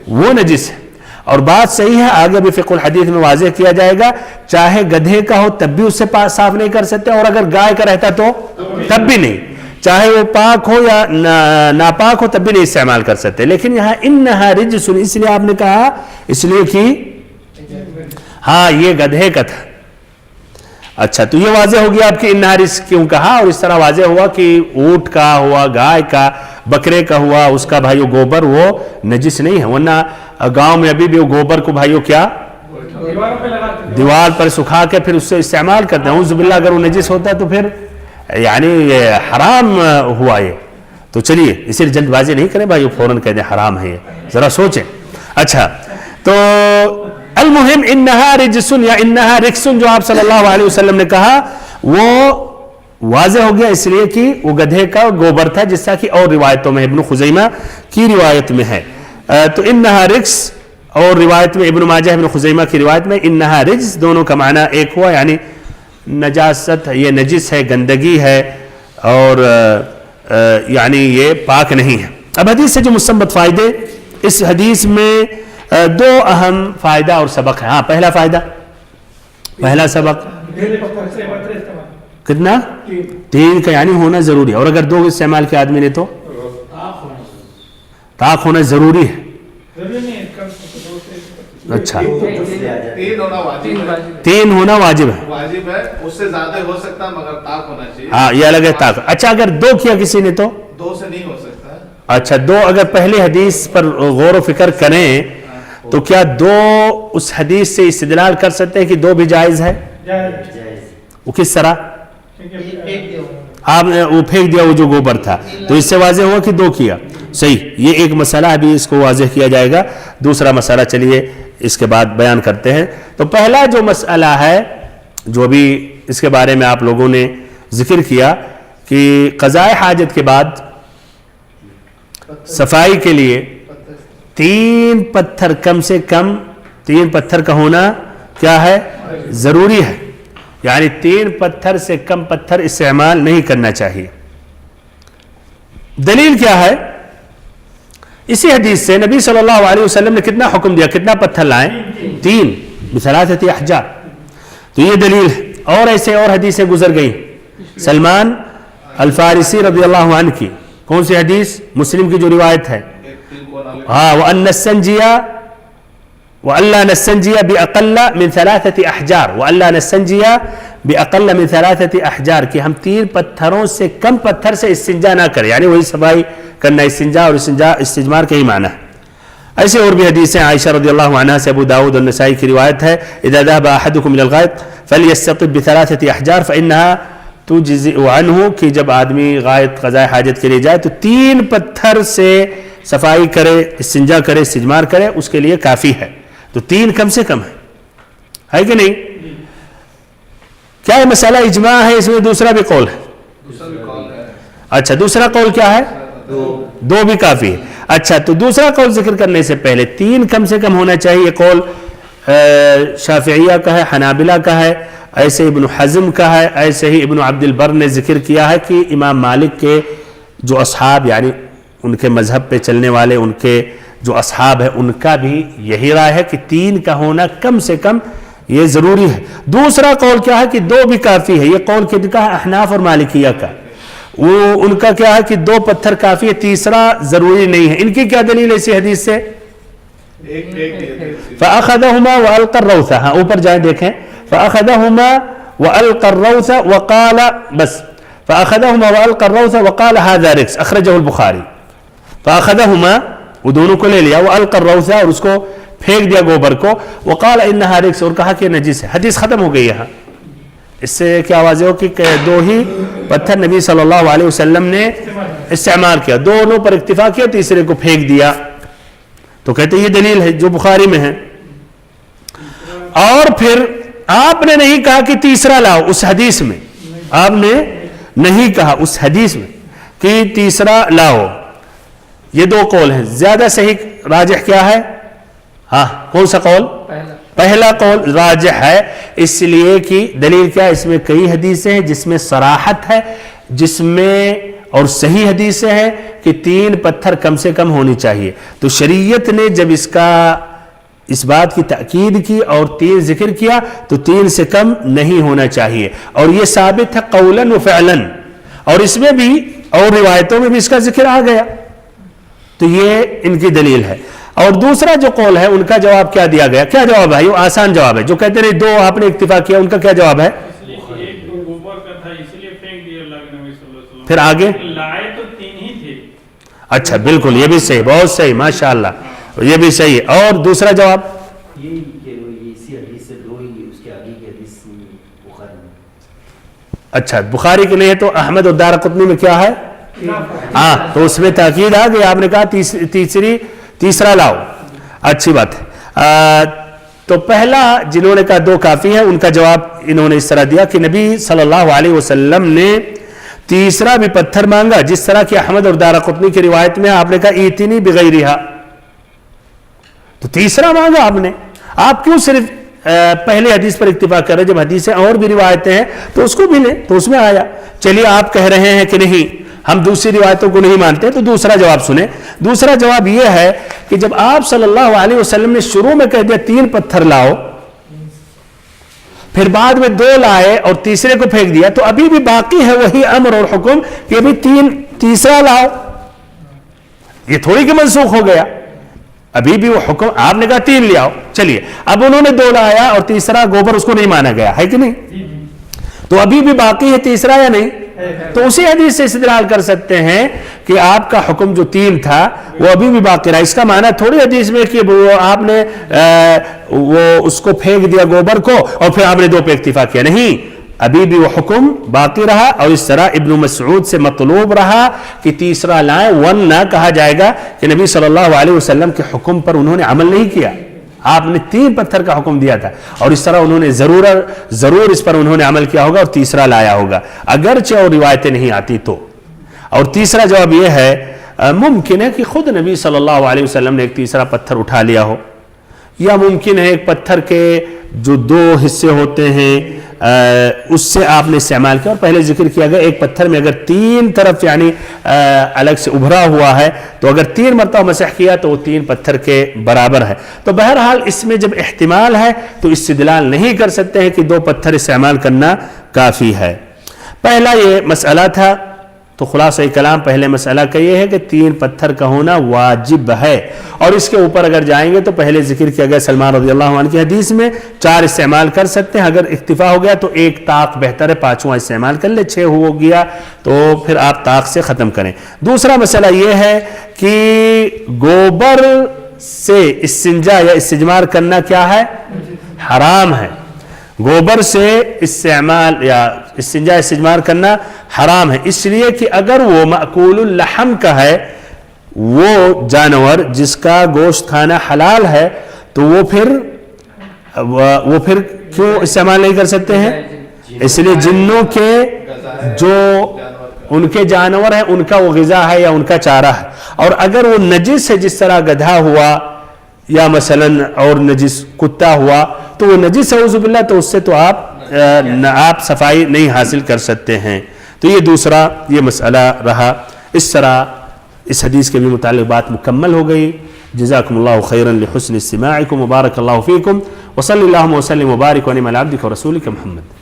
وہ نجس ہے. اور بات صحیح ہے، آگے بھی فقہ الحدیث میں واضح کیا جائے گا، چاہے گدھے کا ہو تب بھی اس سے صاف نہیں کر سکتے، اور اگر گائے کا رہتا تو تب بھی نہیں، چاہے وہ پاک ہو یا ناپاک ہو تب بھی نہیں استعمال کر سکتے. لیکن یہاں انہا رجسن اس لیے آپ نے کہا، اس لیے کہ ہاں یہ گدھے کا تھا. اچھا تو یہ واضح ہو گیا آپ کی انہا رجس کیوں کہا، اور اس طرح واضح ہوا کہ اونٹ کا ہوا، گائے کا، بکرے کا ہوا، اس کا بھائیو گوبر وہ نجس نہیں ہے. ورنہ گاؤں میں ابھی بھی وہ گوبر کو بھائیو کیا دیوار پر سکھا کے پھر اس سے استعمال کرتے ہیں. اعوذ باللہ اگر وہ نجس ہوتا ہے تو پھر یعنی یہ حرام ہوا یہ. تو چلیے اسے جلد بازی نہیں کریں بھائی، فوراً کہہ دیں حرام ہے، یہ ذرا سوچیں. اچھا تو المہم انہا رجسن یا انہا رکسن جو آپ صلی اللہ علیہ وسلم نے کہا وہ واضح ہو گیا، اس لیے کہ وہ گدھے کا گوبر تھا، جس طرح کی اور روایتوں میں ابن خزیمہ کی روایت میں ہے. تو انہا رکس اور روایت میں ابن ماجہ ابن خزیمہ کی روایت میں انہا رجس، دونوں کا معنی ایک ہوا، یعنی نجاست، یہ نجس ہے، گندگی ہے، اور یعنی یہ پاک نہیں ہے. اب حدیث سے جو مستنبط فائدے، اس حدیث میں 2 اہم فائدہ اور سبق ہے. ہاں پہلا فائدہ، پہلا سبق کتنا؟ 3 کا، یعنی ہونا ضروری ہے، اور اگر 2 استعمال کے آدمی نے تو طاق ہونا ضروری ہے. اچھا 3 ہونا واجب ہے، واجب ہے، اس سے زیادہ ہو سکتا مگر طاق ہونا چاہیے. ہاں یہ الگ ہے طاق. اچھا اگر 2 کیا کسی نے تو 2 سے نہیں ہو سکتا. اچھا 2 اگر پہلے حدیث پر غور و فکر کریں تو کیا 2 اس حدیث سے استدلال کر سکتے ہیں کہ 2 بھی جائز ہے؟ وہ کس طرح؟ آپ نے وہ پھینک دیا وہ جو گوبر تھا، تو اس سے واضح ہوا کہ 2 کیا. صحیح، یہ ایک مسئلہ ابھی اس کو واضح کیا جائے گا. دوسرا مسئلہ چلیے اس کے بعد بیان کرتے ہیں. تو پہلا جو مسئلہ ہے جو ابھی اس کے بارے میں آپ لوگوں نے ذکر کیا کہ قضاء حاجت کے بعد صفائی کے لیے 3 پتھر کم سے کم 3 پتھر کا ہونا کیا ہے؟ ضروری ہے. یعنی 3 پتھر سے کم پتھر استعمال نہیں کرنا چاہیے. دلیل کیا ہے؟ اسی حدیث سے نبی صلی اللہ علیہ وسلم نے کتنا حکم دیا، کتنا پتھر لائیں؟ 3 بثلاثۃ احجار. تو یہ دلیل ہے. اور ایسے اور حدیثیں گزر گئیں. سلمان الفارسی رضی اللہ عنہ کی کون سی حدیث؟ مسلم کی جو روایت ہے، ہاں وَأَنَّ السَّنْجِيَ وَأَلَّا نَسْتَنْجِيَ بِأَقَلَّ مِنْ 3 أحجار وَأَلَّا نَسْتَنْجِيَ بِأَقَلَّ مِنْ 3 أحجار، کہ ہم 3 پتھروں سے کم پتھر سے استنجا نہ کریں. یعنی وہی صفائی کرنا، استنجا اور استجمار کا ہی معنی ہے. ایسے اور بھی حدیثیں عائشہ رضی اللہ عنہا سے ابو داؤد اور نسائی کی روایت ہے اذا ذهب احدكم الى الغائط فليستطب ب3 احجار فانها تجزئ عنه، کہ جب آدمی غائط قضاء حاجت کے لیے جائے تو 3 پتھر سے صفائی کرے، استنجا کرے، استجمار کرے، اس کے لیے کافی ہے. تو 3 کم سے کم ہے کہ نہیں؟ کیا یہ مسئلہ اجماع ہے؟ اس میں دوسرا بھی قول ہے. اچھا دوسرا قول کیا ہے؟ 2 بھی کافی ہے. اچھا تو دوسرا قول ذکر کرنے سے پہلے 3 کم سے کم ہونا چاہیے. یہ قول شافعیہ کا ہے, حنابلہ کا ہے, ایسے ابن حزم کا ہے, ایسے ہی ابن عبد البر نے ذکر کیا ہے کہ امام مالک کے جو اصحاب یعنی ان کے مذہب پہ چلنے والے ان کے جو اصحاب ہیں ان کا بھی یہی رائے ہے کہ 3 کا ہونا کم سے کم یہ ضروری ہے. دوسرا قول کیا ہے کہ 2 بھی کافی ہے. یہ قول کن کا ہے؟ احناف اور مالکیہ کا. وہ ان کا کیا ہے کہ 2 پتھر کافی ہے, تیسرا ضروری نہیں ہے. ان کی کیا دلیل ہے اسی حدیث سے؟ فَأَخَذَهُمَا وَأَلْقَى الرَّوْثَ. ہاں اوپر جائیں دیکھیں. فَأَخَذَهُمَا وَأَلْقَى الرَّوْثَ وَقَالَ بس فَأَخَذَهُمَا وَأَلْقَى الرَّوْثَ وَقَالَ هَذَا رِكْسٌ أخرجه البخاري. فَأَخَذَهُمَا وہ دونوں کو لے لیا, وَأَلْقَى الرَّوْثَ اور اس کو پھینک دیا گوبر کو, وقال انها رکس اور کہا کہ نجس ہے. حدیث ختم ہو گئی ہے. اس سے کیا واضح ہو کہ 2 ہی پتھر نبی صلی اللہ علیہ وسلم نے استعمال کیا, دونوں پر اکتفا کیا, تیسرے کو پھینک دیا. تو کہتے ہیں یہ دلیل ہے جو بخاری میں ہے. اور پھر آپ نے نہیں کہا کہ تیسرا لاؤ, اس حدیث میں آپ نے نہیں کہا اس حدیث میں کہ تیسرا لاؤ. یہ 2 قول ہیں. زیادہ صحیح راجح کیا ہے؟ ہاں کون سا قول؟ پہلا قول راجح ہے, اس لیے کہ دلیل کیا ہے؟ اس میں کئی حدیثیں ہیں جس میں صراحت ہے, جس میں اور صحیح حدیثیں ہیں کہ 3 پتھر کم سے کم ہونی چاہیے. تو شریعت نے جب اس بات کی تاکید کی اور 3 ذکر کیا تو 3 سے کم نہیں ہونا چاہیے, اور یہ ثابت ہے قولاً و فعلاً, اور اس میں بھی اور روایتوں میں بھی اس کا ذکر آ گیا. تو یہ ان کی دلیل ہے. اور دوسرا جو قول ہے ان کا جواب کیا دیا گیا؟ کیا جواب ہے؟ وہ آسان جواب ہے. جو کہتے ہیں 2 آپ نے اکتفا کیا, ان کا کیا جواب ہے؟ پھر آگے لائے تو 3 ہی تھے. اچھا بالکل, یہ بھی صحیح, بہت صحیح, ماشاءاللہ, یہ بھی صحیح ہے. اور دوسرا جواب اچھا بخاری کے نہیں ہے تو احمد اور دارقطنی میں کیا ہے؟ ہاں تو اس میں تاکید آ گئی. آپ نے کہا تیسرا لاؤ, اچھی بات ہے. تو پہلا جنہوں نے کہا 2 کافی ہیں, ان کا جواب انہوں نے اس طرح دیا کہ نبی صلی اللہ علیہ وسلم نے تیسرا بھی پتھر مانگا, جس طرح کہ احمد اور دارقطنی کی روایت میں آپ نے کہا ایتنی بغیرہا, تو تیسرا مانگا آپ نے. آپ کیوں صرف پہلے حدیث پر اکتفا کر رہے؟ جب حدیثیں اور بھی روایتیں ہیں تو اس کو بھی لیں, تو اس میں آیا. چلیے آپ کہہ رہے ہیں کہ نہیں ہم دوسری روایتوں کو نہیں مانتے, تو دوسرا جواب سنیں. دوسرا جواب یہ ہے کہ جب آپ صلی اللہ علیہ وسلم نے شروع میں کہہ دیا 3 پتھر لاؤ, پھر بعد میں 2 لائے اور تیسرے کو پھینک دیا, تو ابھی بھی باقی ہے وہی امر اور حکم کہ ابھی تیسرا لاؤ. یہ تھوڑی کہ منسوخ ہو گیا, ابھی بھی وہ حکم. آپ نے کہا 3 لے آؤ, چلیے اب انہوں نے 2 لایا اور تیسرا گوبر اس کو نہیں مانا گیا ہے کہ نہیں, تو ابھی بھی باقی ہے تیسرا یا نہیں؟ تو اسی حدیث سے استدلال کر سکتے ہیں کہ آپ کا حکم جو 3 تھا وہ ابھی بھی باقی رہا. اس کا معنی تھوڑی حدیث میں کہ وہ آپ نے وہ اس کو پھینک دیا گوبر کو اور پھر آپ نے 2 پہ اکتفا کیا, نہیں, ابھی بھی وہ حکم باقی رہا. اور اس طرح ابن مسعود سے مطلوب رہا کہ تیسرا لائیں, ورنہ کہا جائے گا کہ نبی صلی اللہ علیہ وسلم کے حکم پر انہوں نے عمل نہیں کیا. آپ نے 3 پتھر کا حکم دیا تھا, اور اس طرح انہوں نے ضرور اس پر انہوں نے عمل کیا ہوگا اور تیسرا لایا ہوگا, اگرچہ اور روایتیں نہیں آتی تو. اور تیسرا جواب یہ ہے, ممکن ہے کہ خود نبی صلی اللہ علیہ وسلم نے ایک تیسرا پتھر اٹھا لیا ہو, یا ممکن ہے ایک پتھر کے جو 2 حصے ہوتے ہیں اس سے آپ نے استعمال کیا. اور پہلے ذکر کیا گیا ایک پتھر میں اگر 3 طرف یعنی الگ سے ابھرا ہوا ہے تو اگر 3 مرتبہ مسح کیا تو وہ 3 پتھر کے برابر ہے. تو بہرحال اس میں جب احتمال ہے تو استدلال نہیں کر سکتے ہیں کہ 2 پتھر استعمال کرنا کافی ہے. پہلا یہ مسئلہ تھا. تو خلاصہ کلام پہلے مسئلہ کا یہ ہے کہ 3 پتھر کا ہونا واجب ہے. اور اس کے اوپر اگر جائیں گے تو پہلے ذکر کیا گیا سلمان رضی اللہ عنہ کی حدیث میں 4 استعمال کر سکتے ہیں, اگر اکتفا ہو گیا تو 1 طاق بہتر ہے, 5واں استعمال کر لے, 6 ہو گیا تو پھر آپ طاق سے ختم کریں. دوسرا مسئلہ یہ ہے کہ گوبر سے استنجا یا استجمار کرنا کیا ہے؟ حرام ہے. گوبر سے استعمال یا استنجا استجمار کرنا حرام ہے, اس لیے کہ اگر وہ مأکول اللحم کا ہے, وہ جانور جس کا گوشت کھانا حلال ہے, تو وہ پھر کیوں استعمال نہیں کر سکتے ہیں؟ اس لیے جنوں کے جو ان کے جانور ہیں، ان کا وہ غذا ہے یا ان کا چارہ ہے. اور اگر وہ نجس ہے جس طرح گدھا ہوا یا مثلا اور نجس کتا ہوا تو وہ نجس اعوذ باللہ، تو اس سے تو آپ صفائی نہیں حاصل کر سکتے ہیں. تو یہ دوسرا یہ مسئلہ رہا. اس طرح اس حدیث کے بھی متعلق بات مکمل ہو گئی. جزاکم اللہ خیرا لحسن استماعکم وبارک اللہ فیکم وصلی اللہم وسلم وبارک ونعم علی عبدک ورسولک محمد.